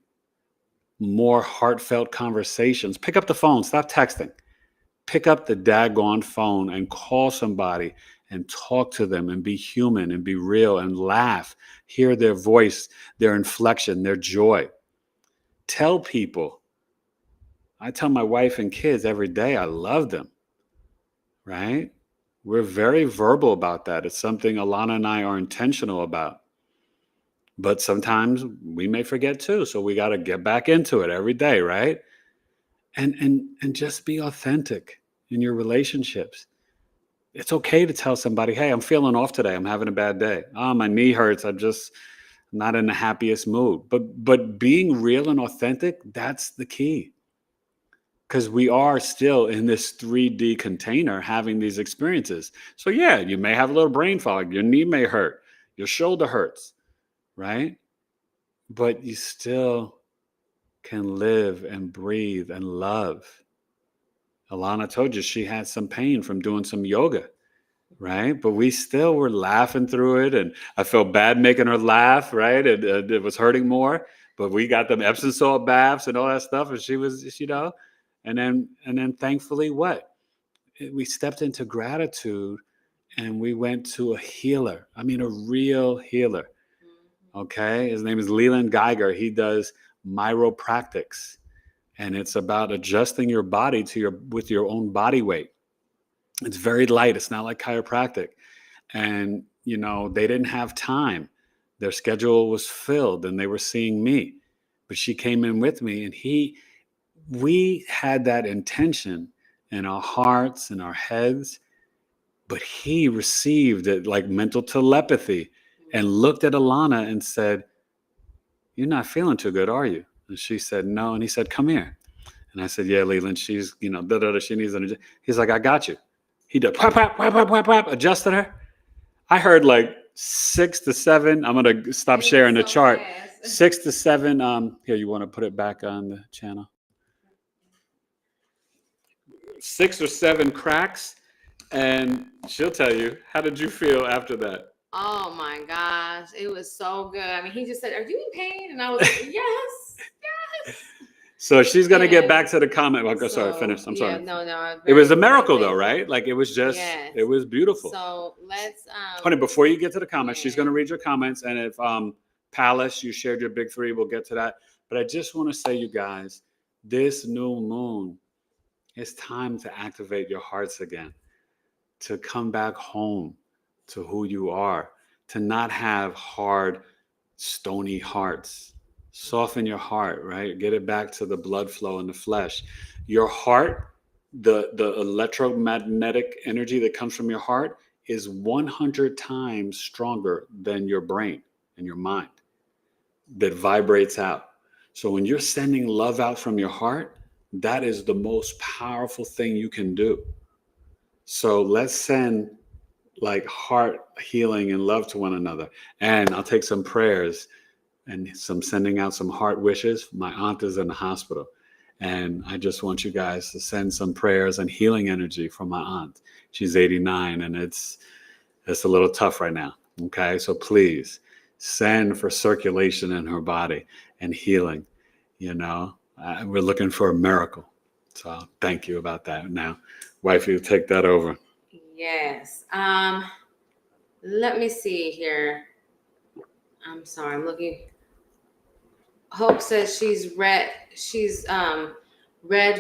More heartfelt conversations. Pick up the phone, stop texting. Pick up the daggone phone and call somebody and talk to them and be human and be real and laugh. Hear their voice, their inflection, their joy. Tell people. I tell my wife and kids every day I love them, right? We're very verbal about that. It's something Alana and I are intentional about. But sometimes we may forget too. So we got to get back into it every day, right? And just be authentic in your relationships. It's okay to tell somebody, hey, I'm feeling off today. I'm having a bad day. Oh, my knee hurts. I'm not in the happiest mood. But being real and authentic, that's the key. Because we are still in this 3D container having these experiences. So yeah, you may have a little brain fog. Your knee may hurt. Your shoulder hurts, right? But you still can live and breathe and love. Alana told you she had some pain from doing some yoga, right? But we still were laughing through it. And I felt bad making her laugh, right? And it was hurting more. But we got them Epsom salt baths and all that stuff. And she was, and then thankfully what? We stepped into gratitude and we went to a healer. I mean, a real healer. Okay. His name is Leland Geiger. He does chiropractics. And it's about adjusting your body with your own body weight. It's very light. It's not like chiropractic. And, they didn't have time. Their schedule was filled and they were seeing me. But she came in with me and we had that intention in our hearts and our heads. But he received it like mental telepathy and looked at Alana and said, you're not feeling too good, are you? And she said, no. And he said, come here. And I said, yeah, Leland, she's, she needs energy. He's like, I got you. He did, adjusted her. I heard like 6 to 7. I'm going to stop sharing the chart. Fast. 6 to 7. Here, you want to put it back on the channel? 6 or 7 cracks. And she'll tell you, how did you feel after that? Oh my gosh, it was so good. I mean, he just said, are you in pain? And I was like, yes. So she's going to get back to the comment. Sorry, finish. I'm sorry. No. It was a miracle though, right? Like it was just, it was beautiful. So let's. Honey, before you get to the comments, she's going to read your comments. And if Palace, you shared your big 3, we'll get to that. But I just want to say, you guys, this new moon, it's time to activate your hearts again, to come back home to who you are, to not have hard, stony hearts. Soften your heart, right? Get it back to the blood flow in the flesh. Your heart, the electromagnetic energy that comes from your heart is 100 times stronger than your brain and your mind that vibrates out. So when you're sending love out from your heart, that is the most powerful thing you can do. So let's send like heart healing and love to one another. And I'll take some prayers and sending out some heart wishes. My aunt is in the hospital. And I just want you guys to send some prayers and healing energy for my aunt. She's 89 and it's a little tough right now. Okay, so please send for circulation in her body and healing. We're looking for a miracle. So thank you about that. Now, wifey, will take that over. Yes. Let me see here. I'm sorry, I'm looking. Hope says she's read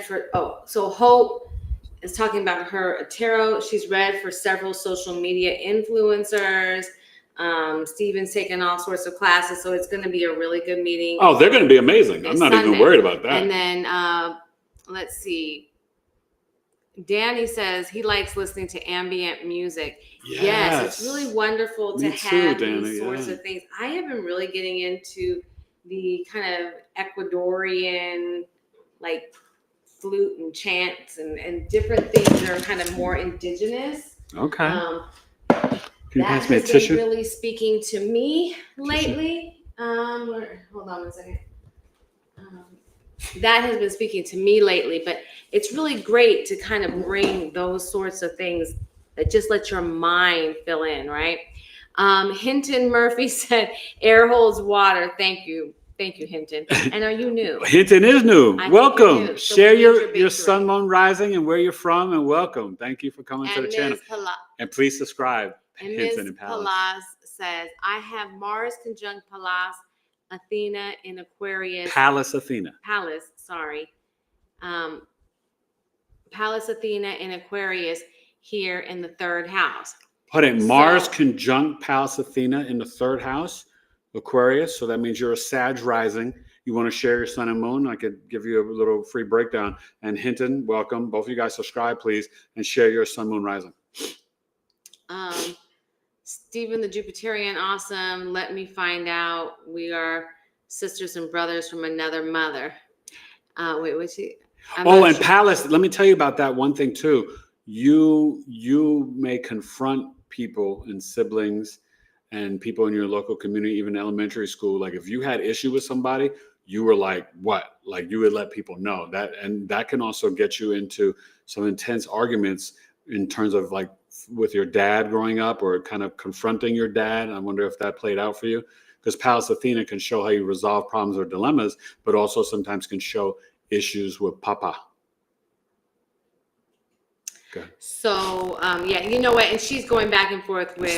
for so Hope is talking about her tarot. She's read for several social media influencers. Steven's taking all sorts of classes, so it's going to be a really good meeting. Oh, they're going to be amazing. I'm not even worried about that. And then let's see. Danny says he likes listening to ambient music. Yes, it's really wonderful to have these sorts of things. I have been really getting into the kind of Ecuadorian, like flute and chants and different things that are kind of more indigenous. Okay. That has been really speaking to me lately. Hold on one second. That has been speaking to me lately, but it's really great to kind of bring those sorts of things that just let your mind fill in, right? Hinton Murphy said, air holds water. Thank you. Thank you, Hinton. And are you new? Hinton is new. Welcome. New. So share your sun, moon, rising, and where you're from, and welcome. Thank you for coming to the channel. And please subscribe. And Ms. Pallas says, I have Mars conjunct Pallas, Athena in Aquarius. Pallas Athena. Pallas Athena in Aquarius here in the third house. Hold on. Mars conjunct Pallas Athena in the third house, Aquarius. So that means you're a Sag rising. You want to share your sun and moon? I could give you a little free breakdown. And Hinton, welcome. Both of you guys subscribe, please, and share your sun, moon, rising. Stephen the Jupiterian, awesome. Let me find out. We are sisters and brothers from another mother. And Pallas, let me tell you about that one thing too. You may confront people and siblings and people in your local community, even elementary school. Like if you had issue with somebody, you were like, what? Like you would let people know that. And that can also get you into some intense arguments in terms of like with your dad growing up or kind of confronting your dad. I wonder if that played out for you, because Pallas Athena can show how you resolve problems or dilemmas, but also sometimes can show issues with Papa. Okay. So, you know what? And she's going back and forth with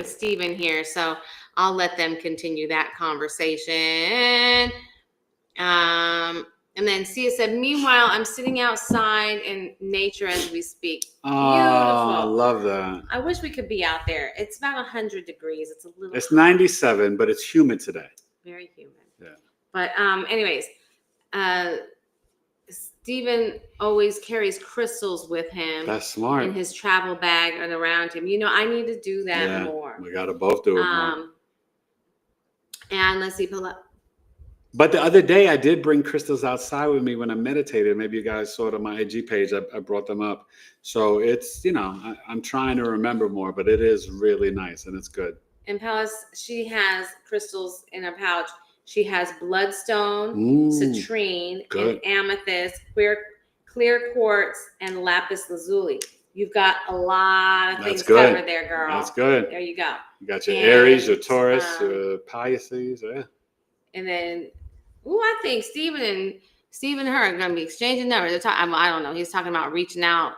Stephen here. So I'll let them continue that conversation. And then Sia said, meanwhile, I'm sitting outside in nature as we speak. Beautiful. I love that. I wish we could be out there. It's about 100 degrees. It's 97, but it's humid today. Very humid. Yeah. But anyways, Stephen always carries crystals with him. That's smart. In his travel bag and around him. I need to do that more. We got to both do it more. And let's see. But the other day, I did bring crystals outside with me when I meditated. Maybe you guys saw it on my IG page. I brought them up. So it's, I'm trying to remember more, but it is really nice and it's good. And Pallas, she has crystals in her pouch. She has bloodstone, citrine, and amethyst, clear quartz, and lapis lazuli. You've got a lot of things covered there, girl. That's good. There you go. You got your Aries, your Taurus, your Pisces. Yeah. And then, I think Stephen and her are going to be exchanging numbers. I don't know. He's talking about reaching out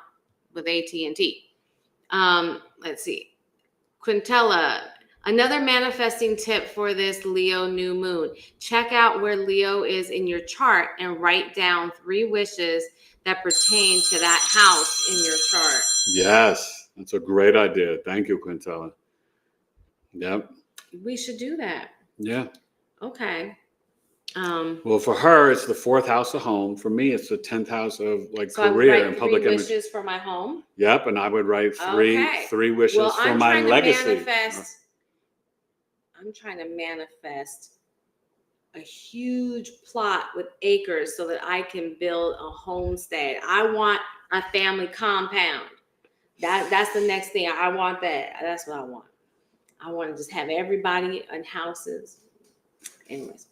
with AT&T. Let's see. Quintella, another manifesting tip for this Leo new moon. Check out where Leo is in your chart and write down 3 wishes that pertain to that house in your chart. Yes, that's a great idea. Thank you, Quintella. Yep. We should do that. Yeah. Okay. Well, for her, it's the 4th house of home. For me, it's the 10th house of career and public image. 3 wishes for my home. Yep, and I would write 3 wishes for my legacy. I'm trying to manifest a huge plot with acres so that I can build a homestead. I want a family compound. That's the next thing. I want that. That's what I want. I want to just have everybody in houses. Anyways.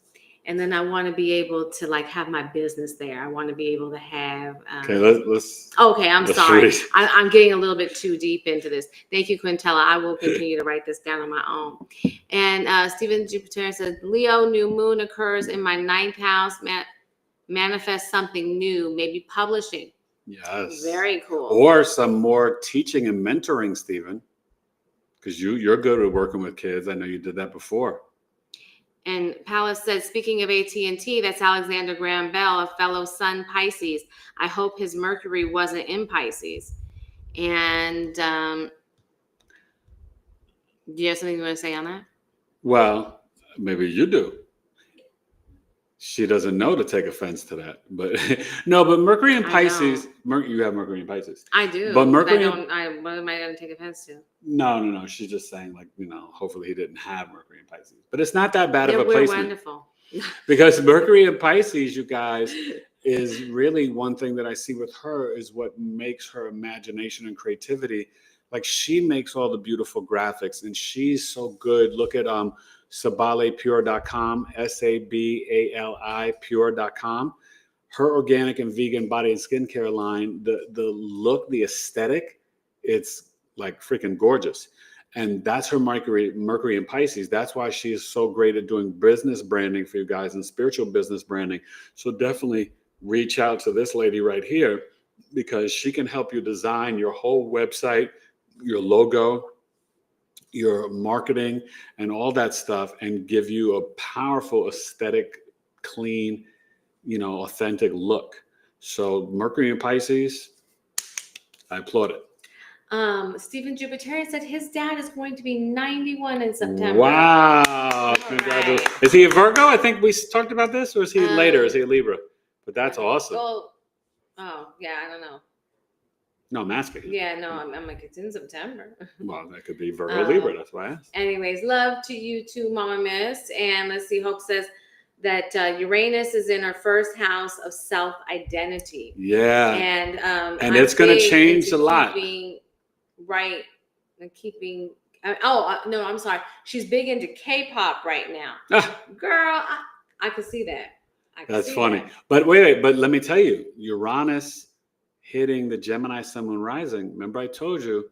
And then I want to be able to like have my business there. I want to be able to have. Okay, let's. Okay, I'm sorry. read. I'm getting a little bit too deep into this. Thank you, Quintella. I will continue to write this down on my own. And Stephen Jupiter says, Leo new moon occurs in my 9th house. Manifest something new, maybe publishing. Yes. Very cool. Or some more teaching and mentoring, Stephen, because you're good at working with kids. I know you did that before. And Palace said, speaking of AT&T, that's Alexander Graham Bell, a fellow Sun Pisces. I hope his Mercury wasn't in Pisces. And do you have something you want to say on that? Well, maybe you do. She doesn't know to take offense to that, but no. But Mercury in Pisces, you have Mercury in Pisces. I do, but Mercury. what am I going to take offense to? No. She's just saying, like, hopefully he didn't have Mercury in Pisces, but it's not that bad of a we're placement. Wonderful. Because Mercury in Pisces, you guys, is really one thing that I see with her is what makes her imagination and creativity. Like, she makes all the beautiful graphics, and she's so good. Look at sabalepure.com, SABALI pure.com. Her organic and vegan body and skincare line, the look, the aesthetic, it's like freaking gorgeous. And that's her Mercury in Pisces. That's why she is so great at doing business branding for you guys and spiritual business branding. So definitely reach out to this lady right here, because she can help you design your whole website, your logo, your marketing, and all that stuff, and give you a powerful aesthetic, clean, authentic look. So Mercury in Pisces, I applaud it. Stephen Jupiter said his dad is going to be 91 in September. Wow. Congratulations. Right. Is he a Virgo? I think we talked about this, or is he later? Is he a Libra? But that's awesome. Oh, yeah, I don't know. No, I'm asking. Yeah, no, I'm like, it's in September. Well, that could be Virgo Libra. That's why I asked. Anyways, love to you too, Mama Miss. And let's see, Hope says that Uranus is in her first house of self-identity. Yeah. And it's going to change a lot. Right. And keeping. No, I'm sorry. She's big into K-pop right now. Girl, I can see that. That's funny. That. But wait, but let me tell you, Uranus hitting the Gemini Sun Moon rising. Remember I told you,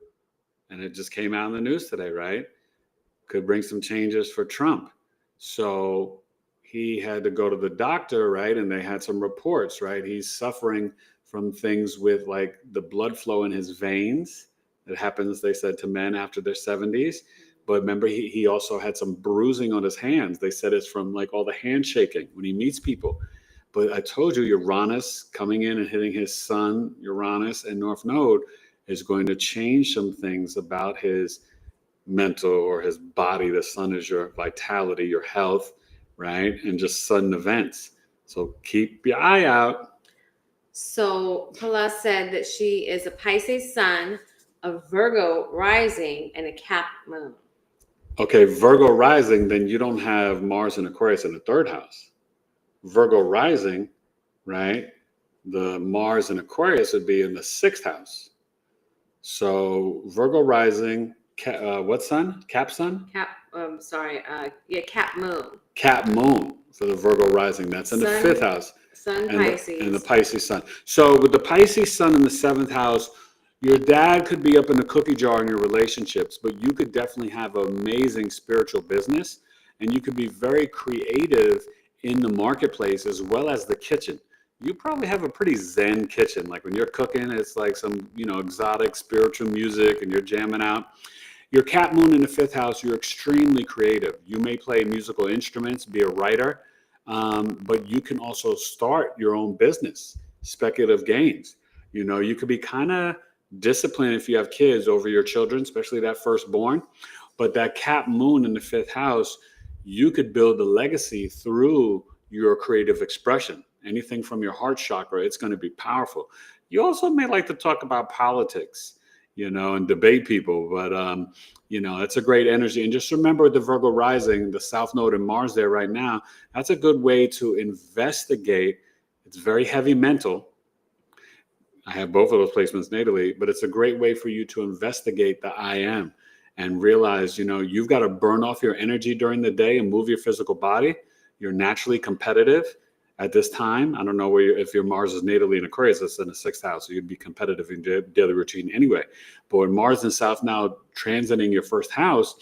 and it just came out in the news today, right? Could bring some changes for Trump. So he had to go to the doctor, right? And they had some reports, right? He's suffering from things with like the blood flow in his veins. It happens, they said, to men after their 70s. But remember, he also had some bruising on his hands. They said it's from like all the handshaking when he meets people. But I told you, Uranus coming in and hitting his Sun, Uranus, and North Node is going to change some things about his mental or his body. The Sun is your vitality, your health, right? And just sudden events. So keep your eye out. So Paula said that she is a Pisces Sun, a Virgo rising, and a Cap moon. Okay, Virgo rising, then you don't have Mars and Aquarius in the 3rd house. Virgo rising, right? The Mars and Aquarius would be in the 6th house. So Virgo rising, what sun? Cap sun? Cap moon. Cap moon for the Virgo rising. That's in the 5th house. Sun Pisces. And the Pisces sun. So with the Pisces sun in the 7th house, your dad could be up in the cookie jar in your relationships, but you could definitely have an amazing spiritual business, and you could be very creative in the marketplace as well as the kitchen. You probably have a pretty zen kitchen. Like when you're cooking, it's like some, exotic spiritual music and you're jamming out. Your Cap moon in the 5th house, you're extremely creative. You may play musical instruments, be a writer, but you can also start your own business, speculative gains. You could be kind of disciplined if you have kids over your children, especially that firstborn. But that Cap moon in the 5th house, you could build a legacy through your creative expression. Anything from your heart chakra, it's going to be powerful. You also may like to talk about politics, and debate people, but it's a great energy. And just remember the Virgo rising, the South Node and Mars there right now, that's a good way to investigate. It's very heavy mental. I have both of those placements natally, but it's a great way for you to investigate the I am and realize, you've got to burn off your energy during the day and move your physical body. you're naturally competitive at this time. I don't know where if your Mars is natally in Aquarius, that's in the 6th house, so you'd be competitive in your daily routine anyway. But when Mars in South now transiting your 1st house,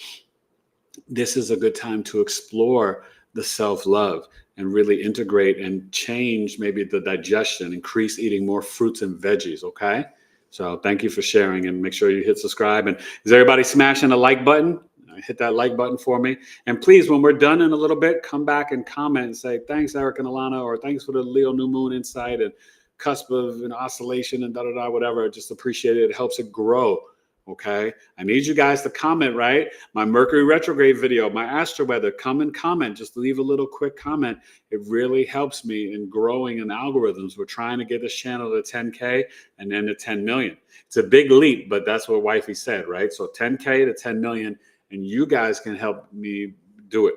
this is a good time to explore the self-love and really integrate and change maybe the digestion, increase eating more fruits and veggies, okay? So thank you for sharing, and make sure you hit subscribe. And is everybody smashing the like button? Hit that like button for me. And please, when we're done in a little bit, come back and comment and say, thanks, Eric and Alana, or thanks for the Leo new moon insight and cusp of oscillation and whatever. I just appreciate it. It helps it grow. Okay. I need you guys to comment, right? My Mercury retrograde video, my astro weather, come and comment. Just leave a little quick comment. It really helps me in growing in algorithms. We're trying to get this channel to 10K and then to 10 million. It's a big leap, but that's what wifey said, right? So 10K to 10 million, and you guys can help me do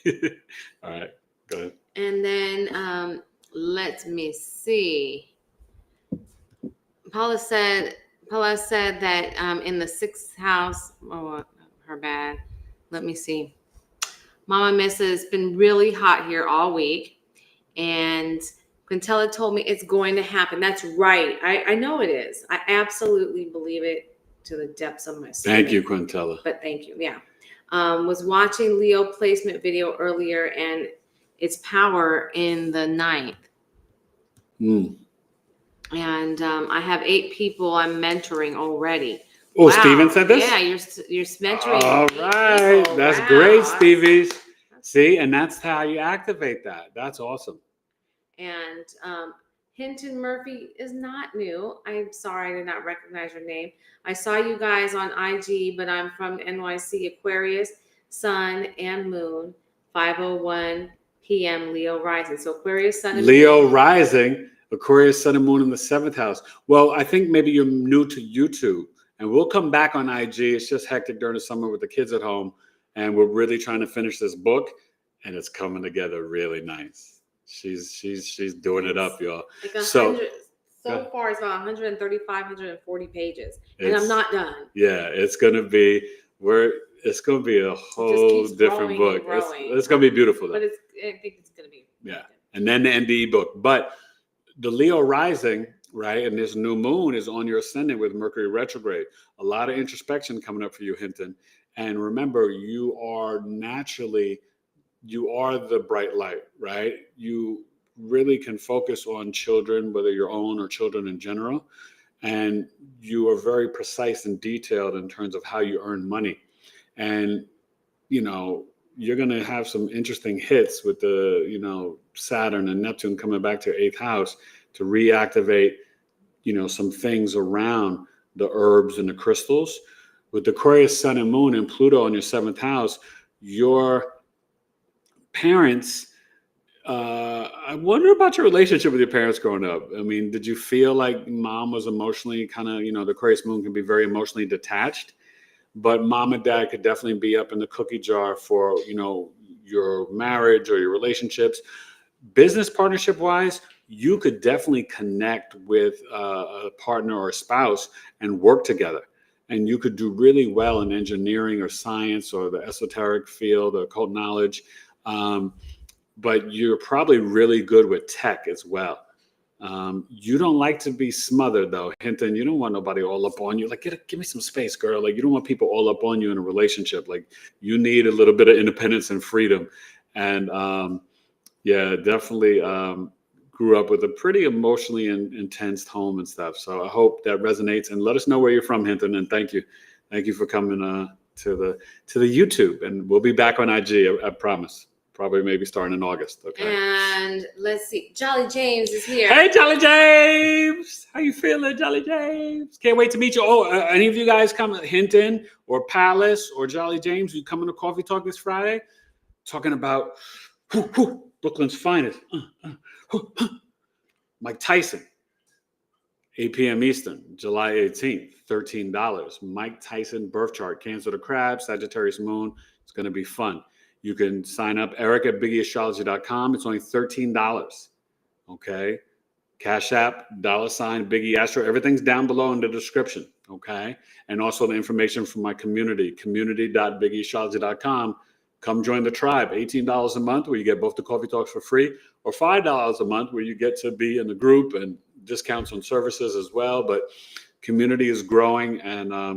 it. All right, go ahead. And then let me see. Paula said that in the 6th house, her bad. Let me see. Mama Missa, it's been really hot here all week. And Quintella told me it's going to happen. That's right. I know it is. I absolutely believe it to the depths of my soul. Thank you, Quintella. But thank you. Yeah. Was watching Leo placement video earlier, and its power in the 9th. And I have 8 people I'm mentoring already. Oh, wow. Steven said this? Yeah, you're mentoring. All right. People. That's wow. great, Stevies. See, and that's how you activate that. That's awesome. And Hinton Murphy is not new. I'm sorry I did not recognize your name. I saw you guys on IG, but I'm from NYC, Aquarius, Sun and Moon, 5:01 p.m. Leo rising. So Aquarius, Sun and Leo Moon. rising, Aquarius, Sun and Moon in the 7th house. Well, I think maybe you're new to YouTube, and we'll come back on IG. It's just hectic during the summer with the kids at home, and we're really trying to finish this book, and it's coming together really nice. She's doing it up, y'all. Like so far it's about 135, 140 pages, and I'm not done. Yeah, it's gonna be a whole different book. It's gonna be beautiful though. But I think it's gonna be and then the NDE book. But the Leo rising, right, and this new moon is on your ascendant with Mercury retrograde. A lot of introspection coming up for you, Hinton. And remember, you are the bright light, right? You really can focus on children, whether your own or children in general. And you are very precise and detailed in terms of how you earn money. And, you're going to have some interesting hits with the, Saturn and Neptune coming back to your 8th house to reactivate, some things around the herbs and the crystals. With the Aquarius, Sun and Moon and Pluto in your 7th house, your parents, I wonder about your relationship with your parents growing up. I mean, did you feel like mom was emotionally kind of, the Aquarius moon can be very emotionally detached, but mom and dad could definitely be up in the cookie jar for, your marriage or your relationships. Business partnership wise, you could definitely connect with a partner or a spouse and work together. And you could do really well in engineering or science or the esoteric field or occult knowledge. But you're probably really good with tech as well. You don't like to be smothered, though, Hinton. You don't want nobody all up on you. Like, give me some space, girl. Like, you don't want people all up on you in a relationship. Like, you need a little bit of independence and freedom. And definitely grew up with a pretty emotionally intense home and stuff. So I hope that resonates. And let us know where you're from, Hinton. And thank you for coming to the YouTube. And we'll be back on IG. I promise. Probably maybe starting in August. Okay. And let's see. Jolly James is here. Hey, Jolly James. How you feeling, Jolly James? Can't wait to meet you. Oh, any of you guys come, Hinton or Palace or Jolly James, you coming to Coffee Talk this Friday? Talking about Brooklyn's finest. Mike Tyson. 8 p.m. Eastern, July 18th, $13. Mike Tyson birth chart, Cancer to Crab, Sagittarius Moon. It's going to be fun. You can sign up, Eric at BigEAstrology.com. It's only $13. Okay. Cash App, $ BigEAstro. Everything's down below in the description. Okay. And also the information from my community, community.BigEAstrology.com. come join the tribe. $18 a month where you get both the coffee talks for free, or $5 a month where you get to be in the group and discounts on services as well. But community is growing, and I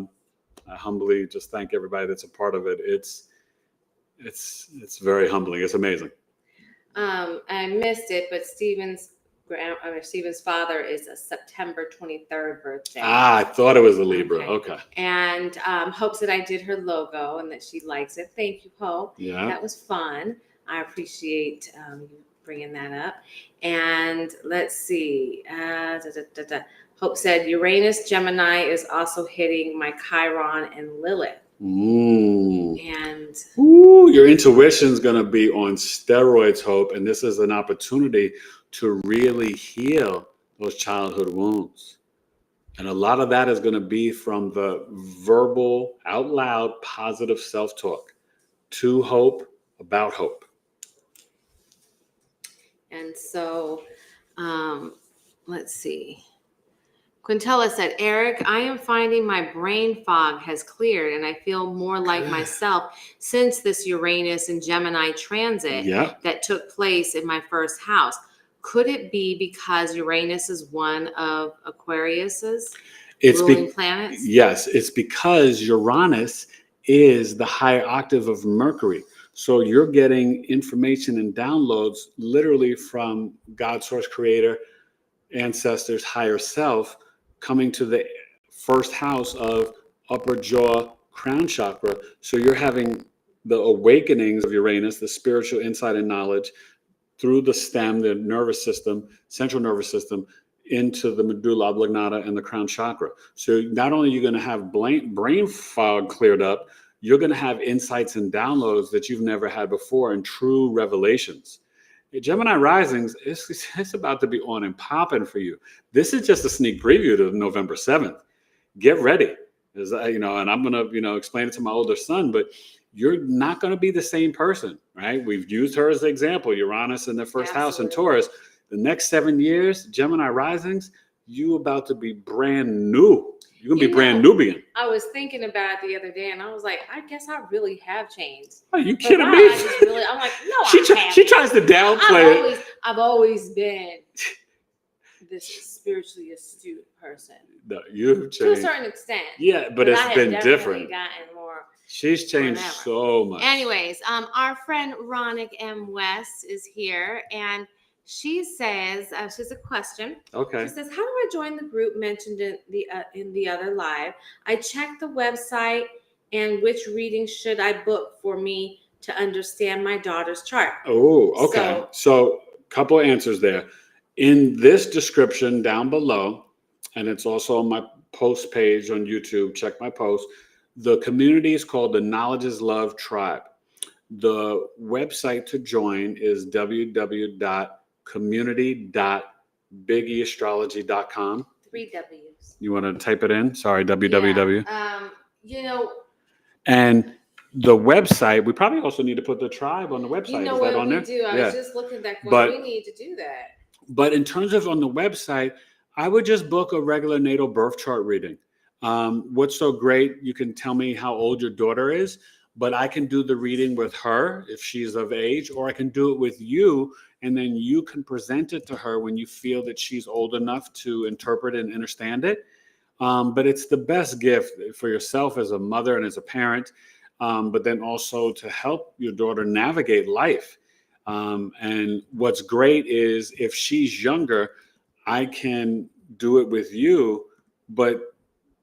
humbly just thank everybody that's a part of it. It's very humbling. It's amazing. I missed it, but Stephen's father is a September 23rd birthday. I thought it was a Libra. Okay. And Hope said I did her logo and that she likes it. Thank you, Hope. Yeah. That was fun. I appreciate you bringing that up. And let's see. Hope said Uranus Gemini is also hitting my Chiron and Lilith. And your intuition's going to be on steroids, Hope, and this is an opportunity to really heal those childhood wounds. And a lot of that is going to be from the verbal, out loud, positive self-talk to Hope, about Hope. And so, let's see. Quintella said, Eric, I am finding my brain fog has cleared and I feel more like myself since this Uranus and Gemini transit that took place in my first house. Could it be because Uranus is one of Aquarius's ruling planets? Yes, it's because Uranus is the higher octave of Mercury. So you're getting information and downloads literally from God, source, creator, ancestors, higher self, coming to the first house of upper jaw, crown chakra. So you're having the awakenings of Uranus, the spiritual insight and knowledge, through the stem, the nervous system, central nervous system, into the medulla oblongata and the crown chakra. So not only are you going to have brain fog cleared up, you're going to have insights and downloads that you've never had before and true revelations. Gemini risings, it's about to be on and popping for you. This is just a sneak preview to November 7th. Get ready. And I'm going to, explain it to my older son, but you're not going to be the same person, right? We've used her as an example, Uranus in the first house in Taurus. The next 7 years, Gemini risings, you about to be brand new. You're going to be brand Nubian. I was thinking about it the other day, and I was like, I guess I really have changed. Are you kidding me? I'm like, no, she tries to downplay it. I've always been this spiritually astute person. No, you've changed. To a certain extent. Yeah, but it's been different. Gotten more. She's changed so much. Anyways, our friend Ronick M. West is here, and she says, she has a question. Okay. She says, how do I join the group mentioned in the other live? I checked the website, and which reading should I book for me to understand my daughter's chart? Oh, okay. So a couple of answers there. In this description down below, and it's also on my post page on YouTube, check my post, the community is called the Knowledge is Love Tribe. The website to join is www.community.BigEAstrology.com. 3 W's. You want to type it in? Sorry, www. Yeah. And the website, we probably also need to put the tribe on the website. Is that on there? Do. I was just looking at that going, we need to do that. But in terms of on the website, I would just book a regular natal birth chart reading. What's so great, you can tell me how old your daughter is, but I can do the reading with her if she's of age, or I can do it with you, and then you can present it to her when you feel that she's old enough to interpret and understand it. But it's the best gift for yourself as a mother and as a parent, but then also to help your daughter navigate life. And what's great is if she's younger, I can do it with you, but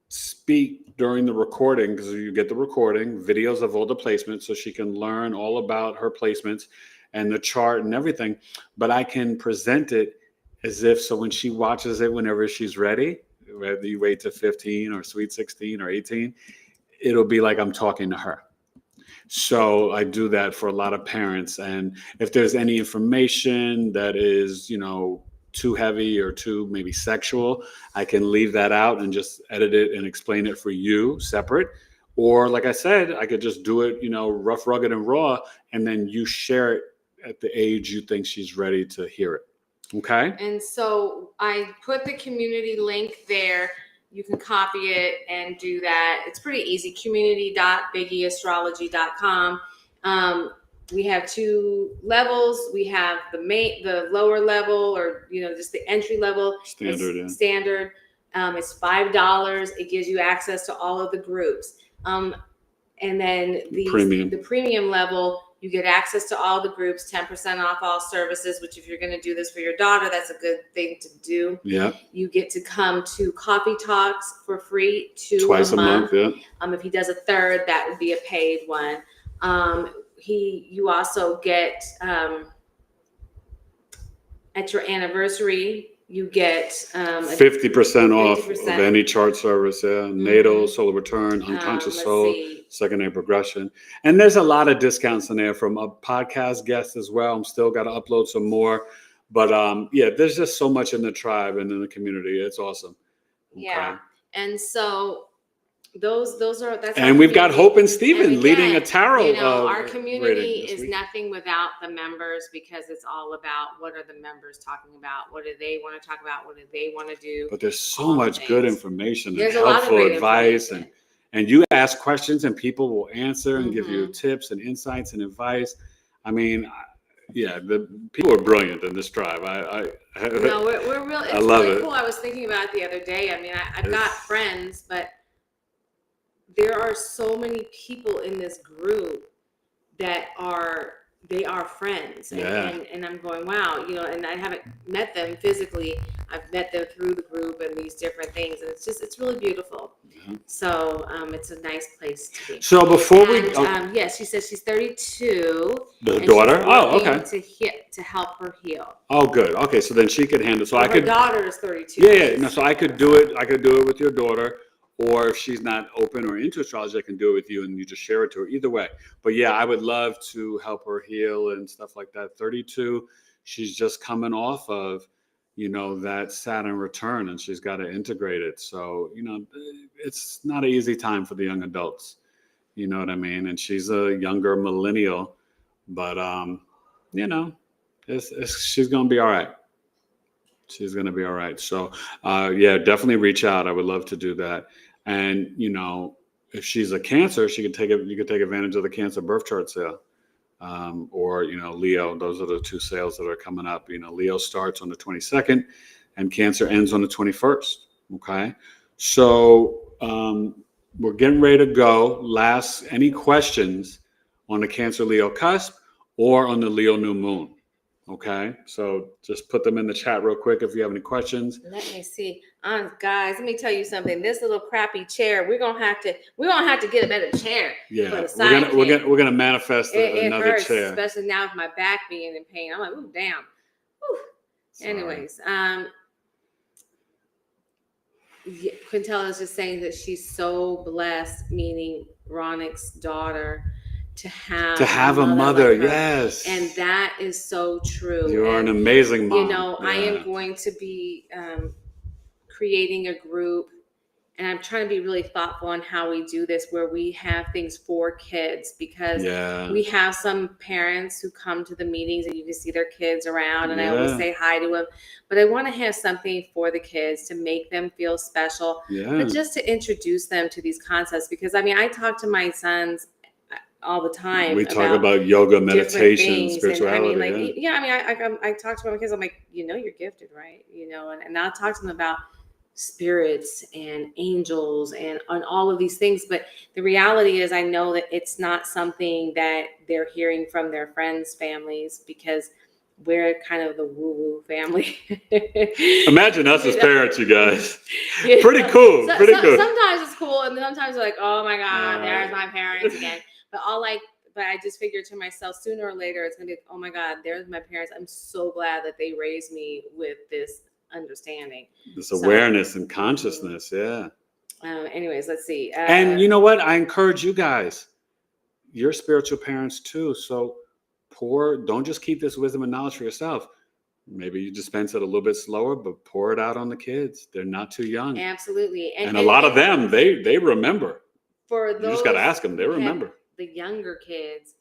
speak during the recording, because you get the recording, videos of all the placements, so she can learn all about her placements and the chart and everything. But I can present it as if, so when she watches it, whenever she's ready, whether you wait to 15 or sweet 16 or 18, it'll be like I'm talking to her. So I do that for a lot of parents. And if there's any information that is, too heavy or too maybe sexual, I can leave that out and just edit it and explain it for you separate. Or like I said, I could just do it, rough, rugged, and raw, and then you share it at the age you think she's ready to hear it. Okay? And so I put the community link there. You can copy it and do that. It's pretty easy. Community.BigEAstrology.com. We have 2 levels. We have the lower level, or just the entry level. Standard. It's $5. It gives you access to all of the groups. And then the premium level, you get access to all the groups, 10% off all services, which if you're going to do this for your daughter, that's a good thing to do. Yeah. You get to come to coffee talks for free twice a month. Yeah. If he does a third, that would be a paid one. You also get at your anniversary, you get 50% off of any chart service. Yeah, natal, solar return, unconscious soul, secondary progression, and there's a lot of discounts in there from a podcast guest as well. I'm still got to upload some more, but there's just so much in the tribe and in the community. It's awesome. Okay. Yeah, and so that's. And we've got Hope and Steven leading a tarot. Our community is nothing without the members, because it's all about what are the members talking about, what do they want to talk about, what do they want to do. But there's so much good information and helpful advice, and you ask questions and people will answer and give you tips and insights and advice. I mean, the people are brilliant in this tribe. We're real. It's really cool. I was thinking about it the other day. I mean, I've got friends, but there are so many people in this group that are friends, and I'm going, wow, and I haven't met them physically. I've met them through the group and these different things, and it's really beautiful. Yeah. So it's a nice place to be. So before she says she's 32. The daughter? Oh, okay. To help her heal. Oh, good. Okay, so then she could handle. So her daughter is 32. Yeah. No, so I could do it. I could do it with your daughter. Or if she's not open or into astrology, I can do it with you and you just share it to her. Either way. But I would love to help her heal and stuff like that. 32, she's just coming off of, that Saturn return, and she's got to integrate it. So, it's not an easy time for the young adults. You know what I mean? And she's a younger millennial, but, she's going to be all right. She's going to be all right. So, definitely reach out. I would love to do that. And, if she's a Cancer, you could take advantage of the Cancer birth chart sale. Or, Leo, those are the 2 sales that are coming up. Leo starts on the 22nd and Cancer ends on the 21st. Okay. So, we're getting ready to go. Any questions on the Cancer-Leo Cusp or on the Leo new moon? Okay, so just put them in the chat real quick if you have any questions. Let me see, guys. Let me tell you something. This little crappy chair, we're gonna have to get a better chair. Yeah, we're gonna manifest another hurts, chair, especially now with my back being in pain. I'm like, ooh, damn. Whew. Anyways, Quintella is just saying that she's so blessed, meaning Ronik's daughter, to have a mother, yes, and that is so true. You're an amazing mom. I am going to be creating a group, and I'm trying to be really thoughtful on how we do this, where we have things for kids, because we have some parents who come to the meetings and you can see their kids around, and I always say hi to them, but I want to have something for the kids to make them feel special, but just to introduce them to these concepts, because I talk to my sons all the time. We talk about yoga, meditation, spirituality. I talk to my kids. I'm like, you're gifted, right? And I'll talk to them about spirits and angels and on all of these things. But the reality is, I know that it's not something that they're hearing from their friends' families, because we're kind of the woo-woo family. Imagine us as parents, you guys. Pretty cool. Pretty cool. Sometimes it's cool, and sometimes we're like, oh my God, there's my parents again. But I just figured to myself, sooner or later, it's going to be, oh my God, there's my parents. I'm so glad that they raised me with this understanding. This awareness and consciousness, Anyways, let's see. And you know what? I encourage you guys. You're spiritual parents too. So don't just keep this wisdom and knowledge for yourself. Maybe you dispense it a little bit slower, but pour it out on the kids. They're not too young. Absolutely. And a lot of them, they remember. For those, you just got to ask them. They remember. The younger kids,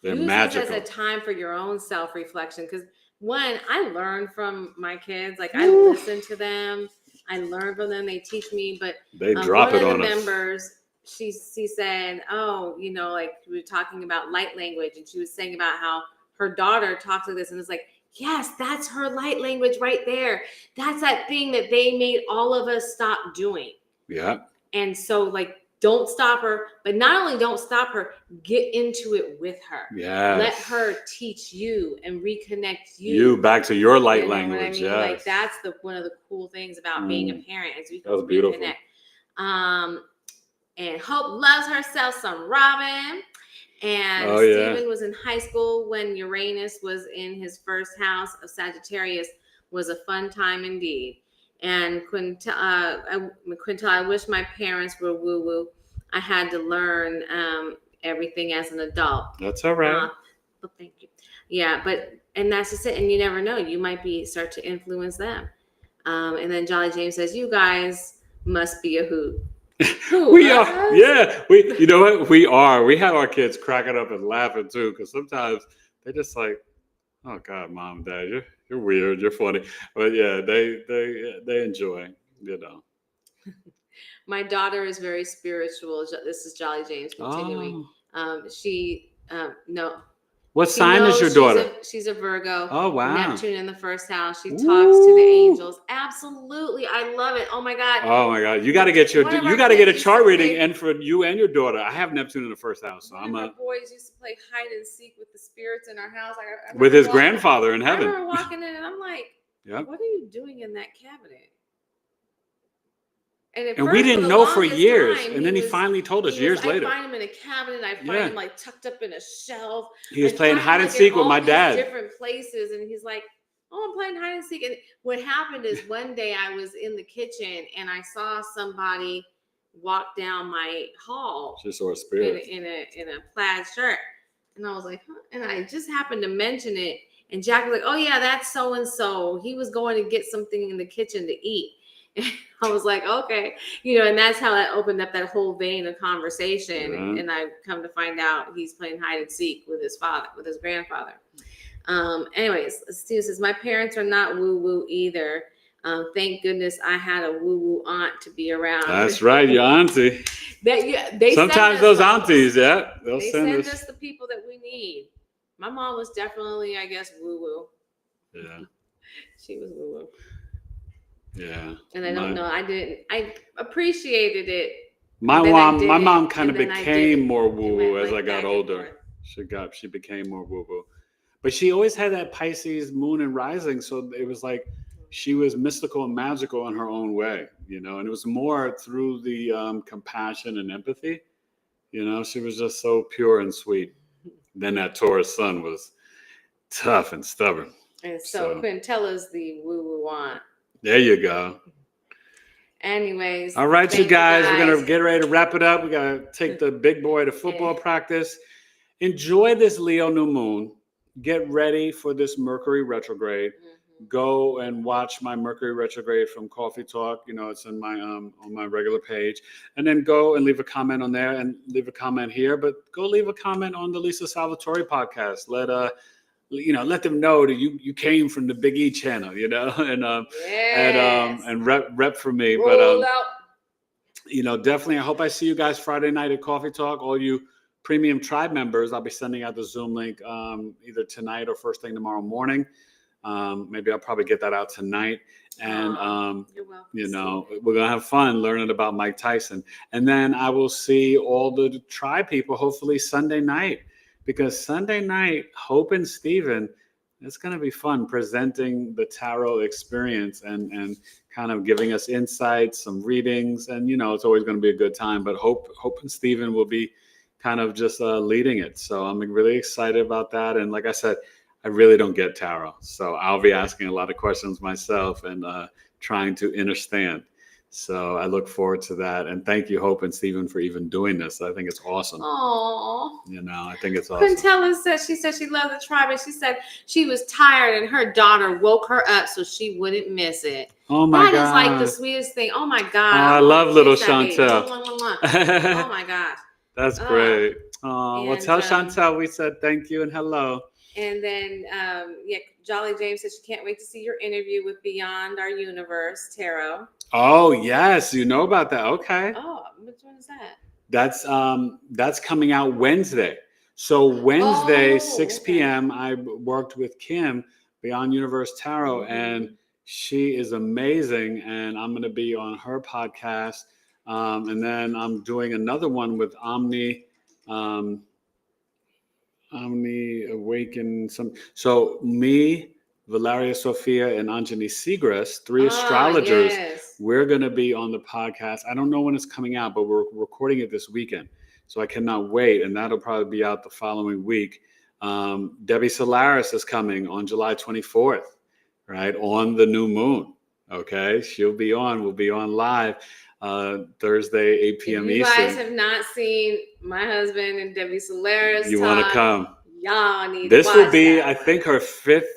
they're use magical. this as a time for your own self-reflection, because I learn from my kids. Like, I listen to them, I learn from them, they teach me. But they drop it on members, she said, oh, you know, like we were talking about light language, and she was saying about how her daughter talks like this, and it's like, yes, that's her light language right there. That's that thing that they made all of us stop doing. Yeah. And so, like, don't stop her, but not only don't stop her, get into it with her. Yes. Let her teach you and reconnect you back to your light you know language. What I mean? Yes. Like, that's one of the cool things about being a parent is we can That was beautiful. reconnect. And Hope loves herself some Robin. And Stephen was in high school when Uranus was in his first house of Sagittarius. Was a fun time indeed. And Quintel, I wish my parents were woo-woo. I had to learn everything as an adult. That's all right. Well, thank you. Yeah, and that's just it. And you never know. You might start to influence them. And then Jolly James says, you guys must be a hoot. We are. Yeah. You know what? We are. We have our kids cracking up and laughing too, because sometimes they're just like, oh God, Mom and Dad, you're weird, you're funny. But yeah, they enjoy, you know. My daughter is very spiritual. This is Jolly James continuing. No. What sign is your daughter? She's a Virgo. Oh, wow. Neptune in the first house. She talks to the angels. Absolutely. I love it. Oh my God. Oh my God. You got to get a chart reading, and for you and your daughter. I have Neptune in the first house. So my boys used to play hide and seek with the spirits in our house. With his grandfather in heaven. I remember walking in and I'm like, what are you doing in that cabinet? And we didn't know for years. And then he finally told us years later. I find him in a cabinet. I find him like tucked up in a shelf. He was playing hide and seek with my dad. Different places. And he's like, oh, I'm playing hide and seek. And what happened is one day I was in the kitchen and I saw somebody walk down my hall. Just saw a spirit. In a plaid shirt. And I was like, huh? And I just happened to mention it. And Jack was like, oh yeah, that's so-and-so. He was going to get something in the kitchen to eat. I was like, okay, and that's how that opened up that whole vein of conversation. Mm-hmm. And I come to find out he's playing hide and seek with his grandfather. Anyways, Steve says, my parents are not woo-woo either. Thank goodness I had a woo-woo aunt to be around. That's right, your auntie. They sometimes those aunties, they send us the people that we need. My mom was definitely, I guess, woo-woo. Yeah. She was woo-woo. Yeah. And I don't know. I appreciated it. My mom kind of became more woo-woo as I got older. She became more woo-woo. But she always had that Pisces moon and rising. So it was like she was mystical and magical in her own way, and it was more through the compassion and empathy. She was just so pure and sweet. Then that Taurus sun was tough and stubborn. And so Quintella's the woo-woo aunt. There you go. Anyways. All right, you guys. We're going to get ready to wrap it up. We got to take the big boy to football practice. Enjoy this Leo new moon. Get ready for this Mercury retrograde. Mm-hmm. Go and watch my Mercury retrograde from Coffee Talk. It's in my on my regular page. And then go and leave a comment on there and leave a comment here. But go leave a comment on the Lisa Salvatore podcast. Let them know that you came from the Big E channel, and rep for me. Roll out. Definitely. I hope I see you guys Friday night at Coffee Talk. All you premium tribe members, I'll be sending out the Zoom link either tonight or first thing tomorrow morning. Maybe I'll probably get that out tonight. And you're welcome. we're gonna have fun learning about Mike Tyson. And then I will see all the tribe people hopefully Sunday night. Because Sunday night, Hope and Steven, it's going to be fun presenting the tarot experience and kind of giving us insights, some readings. And, it's always going to be a good time. But Hope and Steven will be kind of just leading it. So I'm really excited about that. And like I said, I really don't get tarot. So I'll be asking a lot of questions myself and trying to understand. So I look forward to that. And thank you, Hope and Steven, for even doing this. I think it's awesome. Aww. I think it's awesome. Quintella she said she loved the tribe, and she said she was tired and her daughter woke her up so she wouldn't miss it. Oh my God. That is like the sweetest thing. Oh my God. I love little Chantel. Oh my God. That's great. Well, tell Chantel we said thank you and hello. And then, Jolly James says she can't wait to see your interview with Beyond Our Universe Tarot. Oh, yes. You know about that. Okay. Oh, which one is that? That's coming out Wednesday. So Wednesday, Oh, 6 okay. p.m. I worked with Kim, Beyond Universe Tarot, and she is amazing. And I'm going to be on her podcast. And then I'm doing another one with Omni Awaken. So me, Valeria Sophia, and Anjani Segrest, three astrologers, Yes. we're going to be on the podcast. I don't know when it's coming out, but we're recording it this weekend. So I cannot wait. And that'll probably be out the following week. Debbie Solaris is coming on July 24th, right? On the new moon. Okay. She'll be on. We'll be on live Thursday, 8 p.m. If you Eastern. guys have not seen my husband and Debbie Solaris You want to come? Y'all need this to watch will be, that I one. think, her fifth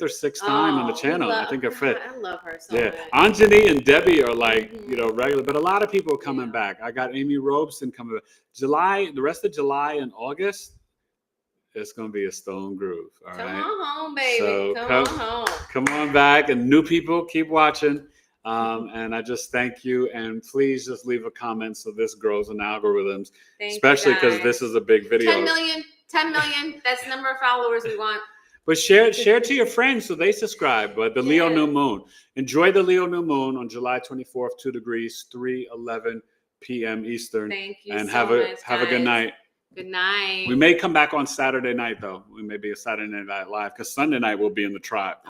or sixth time on the Oh, channel. I think her fifth. I love her so Yeah, much. Anjani and Debbie are like, regular, but a lot of people are coming back. I got Amy Robeson coming back. The rest of July and August, it's going to be a stone groove. All right. Come on home, baby. So come on home. Come on back, and new people, keep watching. And I just thank you, and please just leave a comment so this grows in algorithms, especially because this is a big video. 10 million, that's the number of followers we want. But share it to your friends so they subscribe. But the Leo new moon, enjoy the Leo new moon on July 24th, 2 degrees, 3:11 p.m. Eastern. Thank you and so have much, a good night. Good night. We may come back on Saturday night though. We may be a Saturday Night Live because Sunday night we'll be in the tribe.